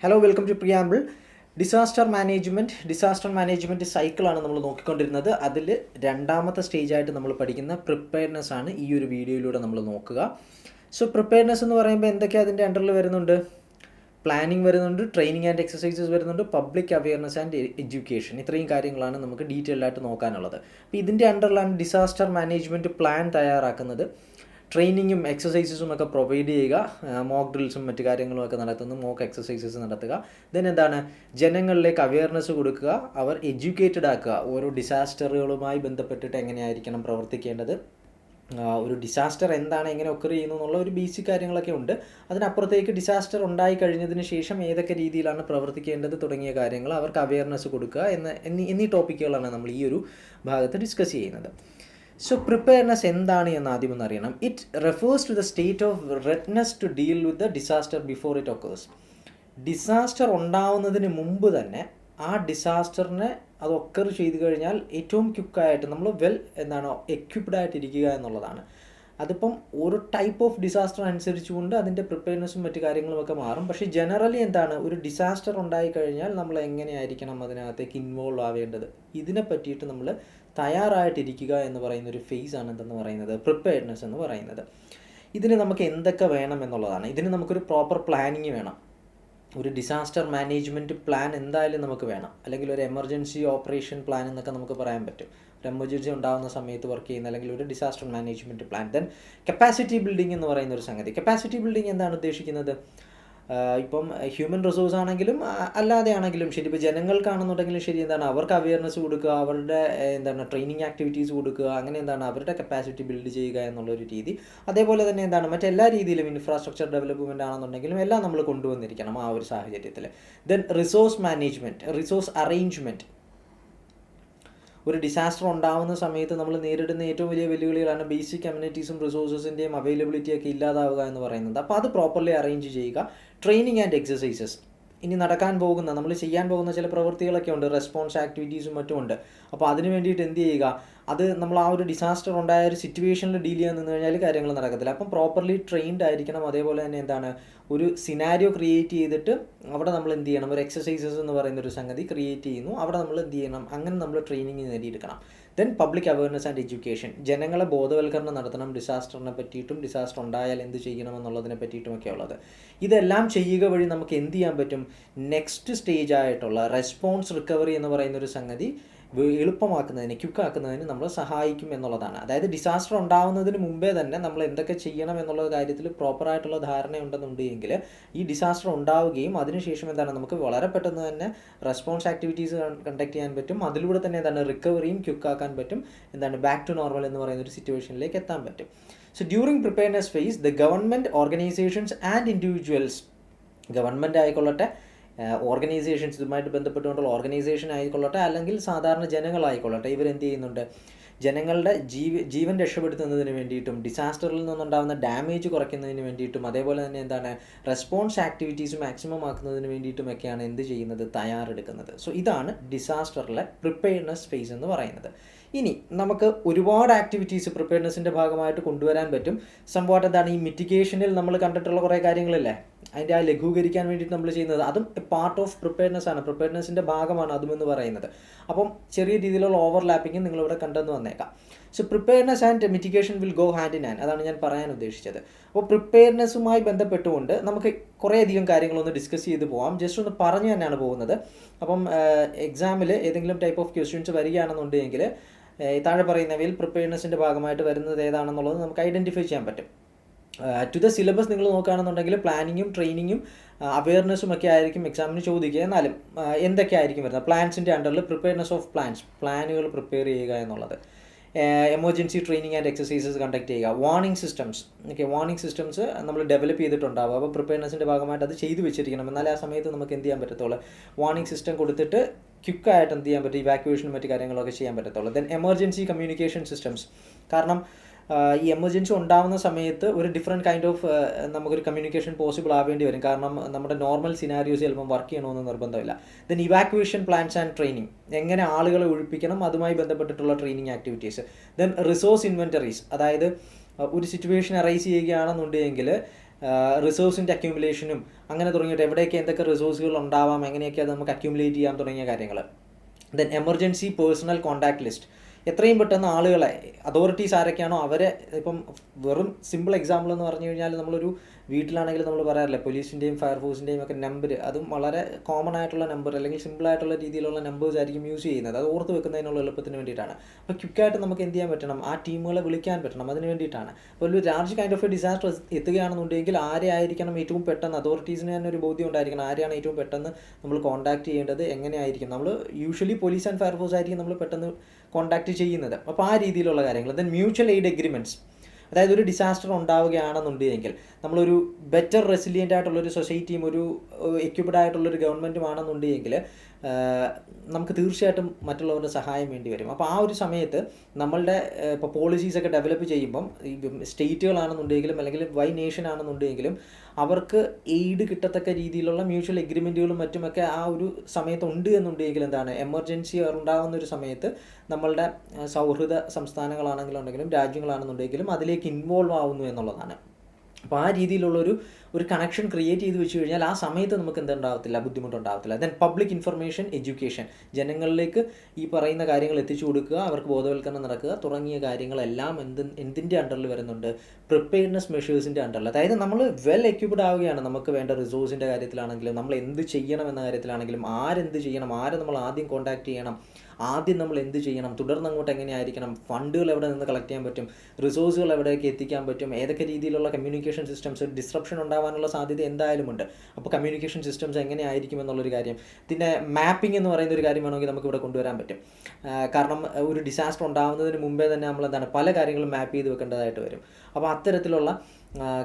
Hello, welcome to Preamble. Disaster management സൈക്കിളാണ് നമ്മൾ നോക്കിക്കൊണ്ടിരുന്നത്. അതിൽ രണ്ടാമത്തെ സ്റ്റേജായിട്ട് നമ്മൾ പഠിക്കുന്ന പ്രിപ്പയർനെസ് ആണ് ഈ ഒരു വീഡിയോയിലൂടെ നമ്മൾ നോക്കുക. സോ പ്രിപ്പയർനെസ് എന്ന് പറയുമ്പോൾ എന്തൊക്കെയാണ് അതിൻ്റെ അണ്ടറിൽ വരുന്നുണ്ട്? പ്ലാനിങ് വരുന്നുണ്ട്, ട്രെയിനിങ് ആൻഡ് എക്സസൈസസ് വരുന്നുണ്ട്, പബ്ലിക് അവയർനെസ് ആൻഡ് എഡ്യൂക്കേഷൻ. ഇത്രയും കാര്യങ്ങളാണ് നമുക്ക് ഡീറ്റെയിൽഡ് ആയിട്ട് നോക്കാനുള്ളത്. അപ്പോൾ ഇതിൻ്റെ അണ്ടറിലാണ് ഡിസാസ്റ്റർ മാനേജ്മെൻറ്റ് പ്ലാൻ തയ്യാറാക്കുന്നത്. ട്രെയിനിങ്ങും എക്സസൈസസും ഒക്കെ പ്രൊവൈഡ് ചെയ്യുക, മോക്ക് ഡ്രിൽസും മറ്റു കാര്യങ്ങളും ഒക്കെ നടത്തുന്നു, മോക്ക് എക്സസൈസസ് നടത്തുക. ദെൻ എന്താണ്, ജനങ്ങളിലേക്ക് അവയർനെസ് കൊടുക്കുക, അവർ എഡ്യൂക്കേറ്റഡ് ആക്കുക. ഓരോ ഡിസാസ്റ്ററുകളുമായി ബന്ധപ്പെട്ടിട്ട് എങ്ങനെയായിരിക്കണം പ്രവർത്തിക്കേണ്ടത്, ഒരു ഡിസാസ്റ്റർ എന്താണ്, എങ്ങനെ ഒക്കർ ചെയ്യുന്നു എന്നുള്ള ഒരു ബേസിക് കാര്യങ്ങളൊക്കെ ഉണ്ട്. അതിനപ്പുറത്തേക്ക് ഡിസാസ്റ്റർ ഉണ്ടായി കഴിഞ്ഞതിന് ശേഷം ഏതൊക്കെ രീതിയിലാണ് പ്രവർത്തിക്കേണ്ടത് തുടങ്ങിയ കാര്യങ്ങൾ അവർക്ക് അവയർനെസ് കൊടുക്കുക എന്നീ ടോപ്പിക്കുകളാണ് നമ്മൾ ഈ ഒരു ഭാഗത്ത് ഡിസ്കസ് ചെയ്യുന്നത്. സോ പ്രിപ്പയർനെസ് എന്താണ് എന്ന് ആദ്യം ഒന്ന് അറിയണം. It refers to the state of readiness to deal with the disaster before it occurs. Disaster ഉണ്ടാവുന്നതിന് മുമ്പ് തന്നെ ആ ഡിസാസ്റ്ററിനെ അത് ഒക്കർ ചെയ്ത് കഴിഞ്ഞാൽ ഏറ്റവും ക്വിക്കായിട്ട് നമ്മൾ എക്വിപ്ഡ് ആയിട്ടിരിക്കുക എന്നുള്ളതാണ്. അതിപ്പം ഓരോ ടൈപ്പ് ഓഫ് ഡിസാസ്റ്റർ അനുസരിച്ചുകൊണ്ട് അതിൻ്റെ പ്രിപ്പയർനെസ്സും മറ്റു കാര്യങ്ങളുമൊക്കെ മാറും. പക്ഷേ ജനറലി ഒരു ഡിസാസ്റ്റർ ഉണ്ടായിക്കഴിഞ്ഞാൽ നമ്മൾ എങ്ങനെയായിരിക്കണം അതിനകത്തേക്ക് ഇൻവോൾവ് ആവേണ്ടത്, ഇതിനെ പറ്റിയിട്ട് നമ്മൾ തയ്യാറായിട്ടിരിക്കുക എന്ന് പറയുന്ന ഒരു ഫേസാണ് എന്തെന്ന് പറയുന്നത് പ്രിപ്പയർനെസ് എന്ന് പറയുന്നത്. ഇതിന് നമുക്ക് എന്തൊക്കെ വേണം എന്നുള്ളതാണ്. ഇതിന് നമുക്കൊരു പ്രോപ്പർ പ്ലാനിങ് വേണം. ഒരു ഡിസാസ്റ്റർ മാനേജ്മെൻറ്റ് പ്ലാൻ എന്തായാലും നമുക്ക് വേണം, അല്ലെങ്കിൽ ഒരു എമർജൻസി ഓപ്പറേഷൻ പ്ലാൻ എന്നൊക്കെ നമുക്ക് പറയാൻ പറ്റും. ഒരു എമർജൻസി ഉണ്ടാകുന്ന സമയത്ത് വർക്ക് ചെയ്യുന്ന അല്ലെങ്കിൽ ഒരു disaster management plan. Then capacity building എന്ന് പറയുന്ന ഒരു സംഗതി. കപ്പാസിറ്റി ബിൽഡിംഗ് എന്താണ് ഉദ്ദേശിക്കുന്നത്? ഇപ്പം ഹ്യൂമൻ റിസോഴ്സ് ആണെങ്കിലും അല്ലാതെ ആണെങ്കിലും ശരി, ഇപ്പോൾ ജനങ്ങൾക്കാണെന്നുണ്ടെങ്കിലും ശരി, അവർക്ക് അവയർനെസ് കൊടുക്കുക, അവരുടെ ട്രെയിനിങ് ആക്ടിവിറ്റീസ് കൊടുക്കുക, അങ്ങനെ അവരുടെ കപ്പാസിറ്റി ബിൽഡ് ചെയ്യുക എന്നുള്ളൊരു രീതി. അതേപോലെ തന്നെ മറ്റെല്ലാ രീതിയിലും ഇൻഫ്രാസ്ട്രക്ചർ ഡെവലപ്മെൻറ്റ് ആണെന്നുണ്ടെങ്കിലും എല്ലാം നമ്മൾ കൊണ്ടുവന്നിരിക്കണം ആ ഒരു സാഹചര്യത്തിൽ. Then resource management, resource arrangement. ഒരു ഡിസാസ്റ്റർ ഉണ്ടാകുന്ന സമയത്ത് നമ്മൾ നേരിടുന്ന ഏറ്റവും വലിയ വെല്ലുവിളികളാണ് ബേസിക് കമ്മ്യൂണിറ്റീസും റിസോഴ്സസിൻ്റെയും അവൈലബിലിറ്റിയൊക്കെ ഇല്ലാതാവുക എന്ന് പറയുന്നത്. അപ്പോൾ അത് പ്രോപ്പർലി അറേഞ്ച് ചെയ്യുക. Training and exercises. ഇനി നമ്മൾ ചെയ്യാൻ പോകുന്ന ചില പ്രവൃത്തികളൊക്കെ ഉണ്ട്, റെസ്പോൺസ് ആക്ടിവിറ്റീസും മറ്റും ഉണ്ട്. അപ്പോൾ അതിന് വേണ്ടിയിട്ട് എന്ത് ചെയ്യുക, അത് നമ്മൾ ആ ഒരു ഡിസാസ്റ്റർ ഉണ്ടായ ഒരു സിറ്റുവേഷനിൽ ഡീൽ ചെയ്യാൻ നിന്ന് കഴിഞ്ഞാൽ കാര്യങ്ങൾ നടക്കത്തില്ല. അപ്പം പ്രോപ്പർലി ട്രെയിൻഡ് ആയിരിക്കണം. അതേപോലെ തന്നെ ഒരു സിനാരിയോ ക്രിയേറ്റ് ചെയ്തിട്ട് അവിടെ നമ്മൾ എന്ത് ചെയ്യണം, ഒരു എക്സസൈസസ് എന്ന് പറയുന്ന ഒരു സംഗതി ക്രിയേറ്റ് ചെയ്യുന്നു, അവിടെ നമ്മൾ എന്ത് ചെയ്യണം, അങ്ങനെ നമ്മൾ ട്രെയിനിങ് നേടിയെടുക്കണം. Then public awareness and education. ജനങ്ങളെ ബോധവൽക്കരണം നടത്തണം ഡിസാസ്റ്ററിനെ പറ്റിയിട്ടും ഡിസാസ്റ്റർ ഉണ്ടായാൽ എന്ത് ചെയ്യണമെന്നുള്ളതിനെ പറ്റിയിട്ടുമൊക്കെ ഉള്ളത്. ഇതെല്ലാം ചെയ്യുക വഴി നമുക്ക് എന്ത് ചെയ്യാൻ പറ്റും, നെക്സ്റ്റ് സ്റ്റേജ് ആയിട്ടുള്ള റെസ്പോൺസ് റിക്കവറി എന്ന് പറയുന്നൊരു സംഗതി എളുപ്പമാക്കുന്നതിന്, ക്വിക്കാക്കുന്നതിന് നമ്മൾ സഹായിക്കും എന്നുള്ളതാണ്. അതായത് ഡിസാസ്റ്റർ ഉണ്ടാകുന്നതിന് മുമ്പേ തന്നെ നമ്മൾ എന്തൊക്കെ ചെയ്യണം എന്നുള്ള കാര്യത്തിൽ പ്രോപ്പറായിട്ടുള്ള ധാരണ ഉണ്ടെന്നുണ്ടെങ്കിൽ ഈ ഡിസാസ്റ്റർ ഉണ്ടാവുകയും അതിനുശേഷം നമുക്ക് വളരെ പെട്ടെന്ന് തന്നെ റെസ്പോൺസ് ആക്ടിവിറ്റീസ് കണ്ടക്ട് ചെയ്യാൻ പറ്റും. അതിലൂടെ തന്നെ റിക്കവറിയും ക്വിക്കാക്കാൻ പറ്റും. ബാക്ക് ടു നോർമൽ എന്ന് പറയുന്ന ഒരു സിറ്റുവേഷനിലേക്ക് എത്താൻ പറ്റും. So during preparedness phase the government, organisations and individuals, government ആയിക്കൊള്ളട്ടെ, ഓർഗനൈസേഷൻസ്, ഇതുമായിട്ട് ബന്ധപ്പെട്ടുകൊണ്ടുള്ള ഓർഗനൈസേഷൻ ആയിക്കൊള്ളട്ടെ, അല്ലെങ്കിൽ സാധാരണ ജനങ്ങളായിക്കൊള്ളട്ടെ, ഇവരെന്ത് ചെയ്യുന്നുണ്ട്, ജനങ്ങളുടെ ജീവൻ രക്ഷപ്പെടുത്തുന്നതിന് വേണ്ടിയിട്ടും ഡിസാസ്റ്ററിൽ നിന്നുണ്ടാകുന്ന ഡാമേജ് കുറയ്ക്കുന്നതിന് വേണ്ടിയിട്ടും അതേപോലെ തന്നെ റെസ്പോൺസ് ആക്ടിവിറ്റീസ് മാക്സിമം ആക്കുന്നതിന് വേണ്ടിയിട്ടുമൊക്കെയാണ് എന്ത് ചെയ്യുന്നത്, തയ്യാറെടുക്കുന്നത്. സോ ഇതാണ് ഡിസാസ്റ്ററിലെ പ്രിപ്പയർനെസ് ഫേസ് എന്ന് പറയുന്നത്. ഇനി നമുക്ക് ഒരുപാട് ആക്ടിവിറ്റീസ് പ്രിപ്പയർനെസ്സിൻ്റെ ഭാഗമായിട്ട് കൊണ്ടുവരാൻ പറ്റും. സംഭവം ഈ മിറ്റിഗേഷനിൽ നമ്മൾ കണ്ടിട്ടുള്ള കുറേ കാര്യങ്ങളില്ലേ, അതിൻ്റെ ആ ലഘൂകരിക്കാൻ വേണ്ടിയിട്ട് നമ്മൾ ചെയ്യുന്നത്, അതും പാർട്ട് ഓഫ് പ്രിപ്പയർനെസ് ആണ്, പ്രിപ്പയർനെസ്സിൻ്റെ ഭാഗമാണ് അതുമെന്ന് പറയുന്നത്. അപ്പം ചെറിയ രീതിയിലുള്ള ഓവർലാപ്പിംഗ് നിങ്ങളിവിടെ കണ്ടെന്ന് വന്നേക്കാം. So preparedness and mitigation will go hand in hand, അതാണ് ഞാൻ പറയാൻ ഉദ്ദേശിച്ചത്. അപ്പോൾ പ്രിപ്പയർനെസ്സുമായി ബന്ധപ്പെട്ടുകൊണ്ട് നമുക്ക് കുറേയധികം കാര്യങ്ങളൊന്ന് ഡിസ്കസ് ചെയ്ത് പോകാം. ജസ്റ്റ് ഒന്ന് പറഞ്ഞു തന്നെയാണ് പോകുന്നത്. അപ്പം എക്സാമിൽ ഏതെങ്കിലും ടൈപ്പ് ഓഫ് ക്വസ്റ്റ്യൻസ് വരികയാണെന്നുണ്ടെങ്കിൽ താഴെ പറയുന്നവയിൽ പ്രിപ്പയർനെസ്സിൻ്റെ ഭാഗമായിട്ട് വരുന്നത് ഏതാണെന്നുള്ളത് നമുക്ക് ഐഡൻറ്റിഫൈ ചെയ്യാൻ പറ്റും. ടു ദ സിലബസ് നിങ്ങൾ നോക്കുകയാണെന്നുണ്ടെങ്കിൽ പ്ലാനിങ്ങും ട്രെയിനിങ്ങും അവയർനെസ്സും ഒക്കെ ആയിരിക്കും എക്സാമിന് ചോദിക്കുക. എന്നാലും എന്തൊക്കെ ആയിരിക്കും വരുന്നത്, പ്ലാൻസിൻ്റെ അണ്ടറിൽ പ്രിപ്പയർനെസ് ഓഫ് പ്ലാനുകൾ പ്രിപ്പയർ ചെയ്യുക എന്നുള്ളത്, emergency training and exercises conduct ചെയ്യുക, വാർണിംഗ് സിസ്റ്റംസ്. വാർണിംഗ് സിസ്റ്റംസ് നമ്മൾ ഡെവലപ്പ് ചെയ്തിട്ടുണ്ടാവുക. അപ്പോൾ പ്രിപ്പയർനെസ്സിൻ്റെ ഭാഗമായിട്ട് അത് ചെയ്തു വെച്ചിരിക്കണം. എന്നാലേ ആ സമയത്ത് നമുക്ക് എന്ത് ചെയ്യാൻ പറ്റത്തുള്ളൂ, വാർണിംഗ് സിസ്റ്റം കൊടുത്തിട്ട് ക്വിക്കായിട്ട് എന്ത് ചെയ്യാൻ പറ്റും, ഇവാക്യുവേഷനും മറ്റു കാര്യങ്ങളൊക്കെ ചെയ്യാൻ പറ്റത്തുള്ളൂ. Then emergency communication systems. കാരണം ഈ എമർജൻസി ഉണ്ടാകുന്ന സമയത്ത് ഒരു ഡിഫറെൻറ്റ് കൈൻഡ് ഓഫ് നമുക്കൊരു കമ്മ്യൂണിക്കേഷൻ പോസിബിൾ ആവേണ്ടി വരും. കാരണം നമ്മുടെ നോർമൽ സിനാരിയോസ് ചിലപ്പം വർക്ക് ചെയ്യണമെന്ന് നിർബന്ധമില്ല. Then evacuation plans and training, എങ്ങനെ ആളുകളെ ഒഴിപ്പിക്കണം, അതുമായി ബന്ധപ്പെട്ടിട്ടുള്ള training activities. Then resource inventories, അതായത് ഒരു സിറ്റുവേഷൻ അറൈസ് ചെയ്യുകയാണെന്നുണ്ടെങ്കിൽ റിസോഴ്സിൻ്റെ അക്യൂമുലേഷനും അങ്ങനെ തുടങ്ങിയിട്ട് എവിടെയൊക്കെ എന്തൊക്കെ റിസോഴ്സുകൾ ഉണ്ടാവാം, എങ്ങനെയൊക്കെ അത് നമുക്ക് അക്യൂമുലേറ്റ് ചെയ്യാൻ തുടങ്ങിയ കാര്യങ്ങൾ. Then emergency personal contact list, എത്രയും പെട്ടെന്ന് ആളുകളെ അതോറിറ്റീസ് ആരൊക്കെയാണോ അവരെ, ഇപ്പം വെറും സിമ്പിൾ എക്സാമ്പിൾ എന്ന് പറഞ്ഞു കഴിഞ്ഞാൽ നമ്മളൊരു വീട്ടിലാണെങ്കിൽ നമ്മൾ പറയാറില്ല പോലീസിൻ്റെയും ഫയർഫോഴ്സിൻ്റെയും ഒക്കെ നമ്പർ, അതും വളരെ കോമൺ ആയിട്ടുള്ള നമ്പർ അല്ലെങ്കിൽ സിമ്പിളായിട്ടുള്ള രീതിയിലുള്ള നമ്പേഴ്സ് ആയിരിക്കും യൂസ് ചെയ്യുന്നത്. അത് ഓർത്ത് വെക്കുന്നതിനുള്ള എളുപ്പത്തിന് വേണ്ടിയിട്ടാണ്. അപ്പോൾ ക്വിക്കായിട്ട് നമുക്ക് എന്ത് ചെയ്യാൻ പറ്റണം, ആ ടീമുകളെ വിളിക്കാൻ പറ്റണം, അതിന് വേണ്ടിയിട്ടാണ്. അപ്പോൾ ഒരു large kind of a disaster എത്തുകയാണെന്നുണ്ടെങ്കിൽ ആരെ ആയിരിക്കണം ഏറ്റവും പെട്ടെന്ന്, അതോറിറ്റീസിന് തന്നെ ഒരു ബോധ്യം ഉണ്ടായിരിക്കണം ആരെയാണ് ഏറ്റവും പെട്ടെന്ന് നമ്മൾ കോൺടാക്ട് ചെയ്യേണ്ടത്, എങ്ങനെയായിരിക്കും. നമ്മൾ യൂഷ്വലി പോലീസ് ആൻഡ് ഫയർഫോഴ്സ് ആയിരിക്കും നമ്മൾ പെട്ടെന്ന് കോൺടാക്ട് ചെയ്യുന്നത്. അപ്പോൾ ആ രീതിയിലുള്ള കാര്യങ്ങൾ. ദെൻ മ്യൂച്വൽ എയ്ഡ് എഗ്രിമെൻറ്റ്സ്, അതായത് ഒരു ഡിസാസ്റ്റർ ഉണ്ടാവുകയാണെന്നുണ്ടെങ്കിൽ നമ്മളൊരു ബെറ്റർ റെസിലിയൻ്റ് ആയിട്ടുള്ളൊരു സൊസൈറ്റിയും ഒരു എക്യുപ്ഡ് ആയിട്ടുള്ളൊരു ഗവൺമെൻറ്റും ആണെന്നുണ്ടെങ്കിൽ നമുക്ക് തീർച്ചയായിട്ടും മറ്റുള്ളവരുടെ സഹായം വേണ്ടി വരും. അപ്പോൾ ആ ഒരു സമയത്ത് നമ്മളുടെ ഇപ്പോൾ പോളിസീസൊക്കെ ഡെവലപ്പ് ചെയ്യുമ്പം ഈ സ്റ്റേറ്റുകളാണെന്നുണ്ടെങ്കിലും അല്ലെങ്കിൽ വൈ നേഷൻ ആണെന്നുണ്ടെങ്കിലും അവർക്ക് എയ്ഡ് കിട്ടത്തക്ക രീതിയിലുള്ള മ്യൂച്വൽ എഗ്രിമെൻറ്റുകളും മറ്റുമൊക്കെ ആ ഒരു സമയത്ത് ഉണ്ട് എന്നുണ്ടെങ്കിൽ എന്താണ്, എമർജൻസി ഉണ്ടാകുന്ന ഒരു സമയത്ത് നമ്മളുടെ സൗഹൃദ സംസ്ഥാനങ്ങളാണെങ്കിലുണ്ടെങ്കിലും രാജ്യങ്ങളാണെന്നുണ്ടെങ്കിലും അതിലേക്ക് ഇൻവോൾവ് ആവുന്നു എന്നുള്ളതാണ്. അപ്പോൾ ആ രീതിയിലുള്ളൊരു കണക്ഷൻ ക്രിയേറ്റ് ചെയ്ത് വെച്ച് കഴിഞ്ഞാൽ ആ സമയത്ത് നമുക്ക് എന്തുണ്ടാകത്തില്ല, ബുദ്ധിമുട്ടുണ്ടാകത്തില്ല. ദെൻ പബ്ലിക് ഇൻഫർമേഷൻ എഡ്യൂക്കേഷൻ, ജനങ്ങളിലേക്ക് ഈ പറയുന്ന കാര്യങ്ങൾ എത്തിച്ചു കൊടുക്കുക, അവർക്ക് ബോധവൽക്കരണം നടക്കുക തുടങ്ങിയ കാര്യങ്ങളെല്ലാം എന്തിൻ്റെ അണ്ടറിൽ വരുന്നുണ്ട്, പ്രിപ്പയർനെസ് മെഷേഴ്സിൻ്റെ അണ്ടറിൽ. അതായത് നമ്മൾ വെൽ എക്യുപ്ഡ് ആവുകയാണ്, നമുക്ക് വേണ്ട റിസോഴ്സിൻ്റെ കാര്യത്തിലാണെങ്കിലും നമ്മൾ എന്ത് ചെയ്യണം എന്ന കാര്യത്തിലാണെങ്കിലും, ആരെന്ത് ചെയ്യണം, ആരെ നമ്മൾ ആദ്യം കോൺടാക്ട് ചെയ്യണം, ആദ്യം നമ്മൾ എന്ത് ചെയ്യണം, തുടർന്ന് അങ്ങോട്ട് എങ്ങനെയായിരിക്കണം, ഫണ്ടുകൾ എവിടെ നിന്ന് കളക്ട് ചെയ്യാൻ പറ്റും, റിസോഴ്സുകൾ എവിടേക്ക് എത്തിക്കാൻ പറ്റും, ഏതൊക്കെ രീതിയിലുള്ള കമ്മ്യൂണിക്കേഷൻ സിസ്റ്റംസ്, ഡിസ്ട്രപ്ഷൻ ഉണ്ടാകാനുള്ള സാധ്യത എന്തായാലും ഉണ്ട്. അപ്പോൾ കമ്മ്യൂണിക്കേഷൻ സിസ്റ്റംസ് എങ്ങനെയായിരിക്കും എന്നുള്ളൊരു കാര്യം. പിന്നെ മാപ്പിംഗ് എന്ന് പറയുന്ന ഒരു കാര്യം വേണമെങ്കിൽ നമുക്ക് ഇവിടെ കൊണ്ടുവരാൻ പറ്റും. കാരണം ഒരു ഡിസാസ്റ്റർ ഉണ്ടാകുന്നതിന് മുമ്പേ തന്നെ നമ്മൾ എന്താണ് പല കാര്യങ്ങളും മാപ്പ് ചെയ്ത് വെക്കേണ്ടതായിട്ട് വരും. അപ്പോൾ അത്തരത്തിലുള്ള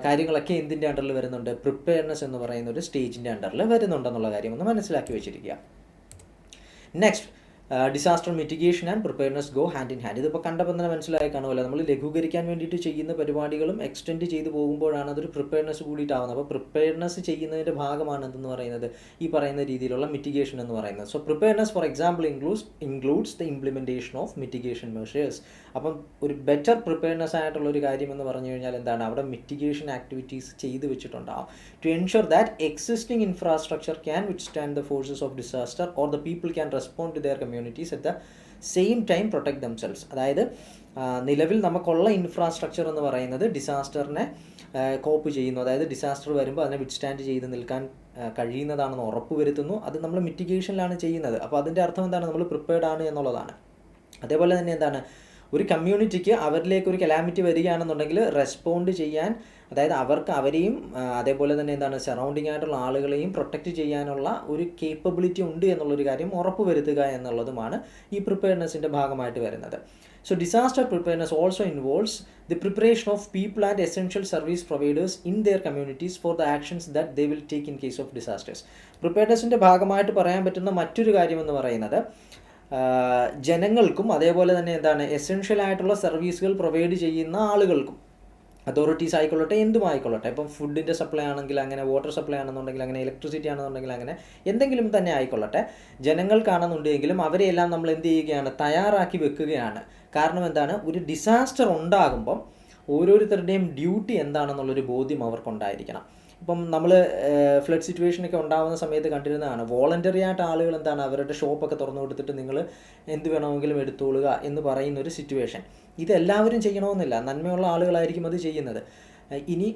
കാര്യങ്ങളൊക്കെ എന്തിൻ്റെ അണ്ടറിൽ വരുന്നുണ്ട്, പ്രിപ്പയർനെസ് എന്ന് പറയുന്ന ഒരു സ്റ്റേജിൻ്റെ അണ്ടറിൽ വരുന്നുണ്ടെന്നുള്ള കാര്യം ഒന്ന് മനസ്സിലാക്കി വെച്ചിരിക്കുക. Next, disaster mitigation and preparedness go hand in hand. ഇതിപ്പോൾ കണ്ടപ്പോൾ തന്നെ മനസ്സിലായി കാണുമല്ലോ, നമ്മൾ ലഘൂകരിക്കാൻ വേണ്ടിയിട്ട് ചെയ്യുന്ന പരിപാടികളും എക്സ്റ്റെൻഡ് ചെയ്ത് പോകുമ്പോഴാണ് അതൊരു പ്രിപ്പയർനെസ് കൂടിയിട്ടാവുന്നത്. അപ്പോൾ പ്രിപ്പയർനെസ് ചെയ്യുന്നതിൻ്റെ ഭാഗമാണ് എന്തെന്ന് പറയുന്നത്, ഈ പറയുന്ന രീതിയിലുള്ള മിറ്റിഗേഷൻ എന്ന് പറയുന്നത്. So preparedness for example includes the implementation of mitigation measures. അപ്പം ഒരു ബെറ്റർ പ്രിപ്പയർനെസ് ആയിട്ടുള്ള ഒരു കാര്യം എന്ന് പറഞ്ഞു കഴിഞ്ഞാൽ എന്താണ്, അവിടെ മിറ്റിഗേഷൻ ആക്ടിവിറ്റീസ് ചെയ്ത് വെച്ചിട്ടുണ്ടാവും to ensure that existing infrastructure can withstand the forces of disaster or the people can respond to their communities at the same time protect themselves. അതായത് നിലവിൽ നമുക്കുള്ള ഇൻഫ്രാസ്ട്രക്ചർ എന്ന് പറയുന്നത് ഡിസാസ്റ്ററിനെ കോപ്പ് ചെയ്യുന്നു, അതായത് ഡിസാസ്റ്റർ വരുമ്പോൾ അതിനെ വിത്ത്സ്റ്റാൻഡ് ചെയ്ത് നിൽക്കാൻ കഴിയുന്നതാണെന്ന് ഉറപ്പ് വരുത്തുന്നു. അത് നമ്മൾ മിറ്റിഗേഷനിലാണ് ചെയ്യുന്നത്. അപ്പോൾ അതിൻ്റെ അർത്ഥം എന്താണ്, നമ്മൾ പ്രിപ്പയർഡ് ആണ് എന്നുള്ളതാണ്. അതേപോലെ തന്നെ എന്താണ്, ഒരു കമ്മ്യൂണിറ്റിക്ക് അവരിലേക്ക് ഒരു കലാമിറ്റി വരികയാണെന്നുണ്ടെങ്കിൽ റെസ്പോണ്ട് ചെയ്യാൻ, അതായത് അവരെയും അതേപോലെ തന്നെ എന്താണ് സറൗണ്ടിങ് ആയിട്ടുള്ള ആളുകളെയും പ്രൊട്ടക്റ്റ് ചെയ്യാനുള്ള ഒരു കേപ്പബിലിറ്റി ഉണ്ട് എന്നുള്ളൊരു കാര്യം ഉറപ്പ് വരുത്തുക എന്നുള്ളതുമാണ് ഈ പ്രിപ്പയർനെസ്സിൻ്റെ ഭാഗമായിട്ട് വരുന്നത്. So disaster preparedness also involves the preparation of people and essential service providers in their communities for the actions that they will take in case of disasters. പ്രിപ്പയർനെസ്സിൻ്റെ ഭാഗമായിട്ട് പറയാൻ പറ്റുന്ന മറ്റൊരു കാര്യം എന്ന് പറയുന്നത് ജനങ്ങൾക്കും അതേപോലെ തന്നെ എന്താണ് എസെൻഷ്യൽ ആയിട്ടുള്ള സർവീസുകൾ പ്രൊവൈഡ് ചെയ്യുന്ന ആളുകൾക്കും, അതോറിറ്റീസ് ആയിക്കൊള്ളട്ടെ എന്തുമായിക്കൊള്ളട്ടെ, ഇപ്പം ഫുഡിൻ്റെ സപ്ലൈ ആണെങ്കിൽ അങ്ങനെ, വാട്ടർ സപ്ലൈ ആണെന്നുണ്ടെങ്കിൽ അങ്ങനെ, ഇലക്ട്രിസിറ്റി ആണെന്നുണ്ടെങ്കിൽ അങ്ങനെ, എന്തെങ്കിലും തന്നെ ആയിക്കൊള്ളട്ടെ, ജനങ്ങൾക്കാണെന്നുണ്ടെങ്കിലും അവരെയെല്ലാം നമ്മൾ എന്ത് ചെയ്യുകയാണ്, തയ്യാറാക്കി വെക്കുകയാണ്. കാരണം എന്താണ്, ഒരു ഡിസാസ്റ്റർ ഉണ്ടാകുമ്പം ഓരോരുത്തരുടെയും ഡ്യൂട്ടി എന്താണെന്നുള്ളൊരു ബോധ്യം അവർക്കുണ്ടായിരിക്കണം. ഇപ്പം നമ്മൾ ഫ്ലഡ് സിറ്റുവേഷനൊക്കെ ഉണ്ടാകുന്ന സമയത്ത് കണ്ടിരുന്നതാണ്, വോളണ്ടറി ആയിട്ട് ആളുകൾ എന്താണ് അവരുടെ ഷോപ്പൊക്കെ തുറന്നു കൊടുത്തിട്ട് നിങ്ങൾ എന്ത് വേണമെങ്കിലും എടുത്തോളുക എന്ന് പറയുന്ന ഒരു സിറ്റുവേഷൻ. ഇതെല്ലാവരും ചെയ്യണമെന്നില്ല, നന്മയുള്ള ആളുകളായിരിക്കും അത് ചെയ്യുന്നത്. ഇനി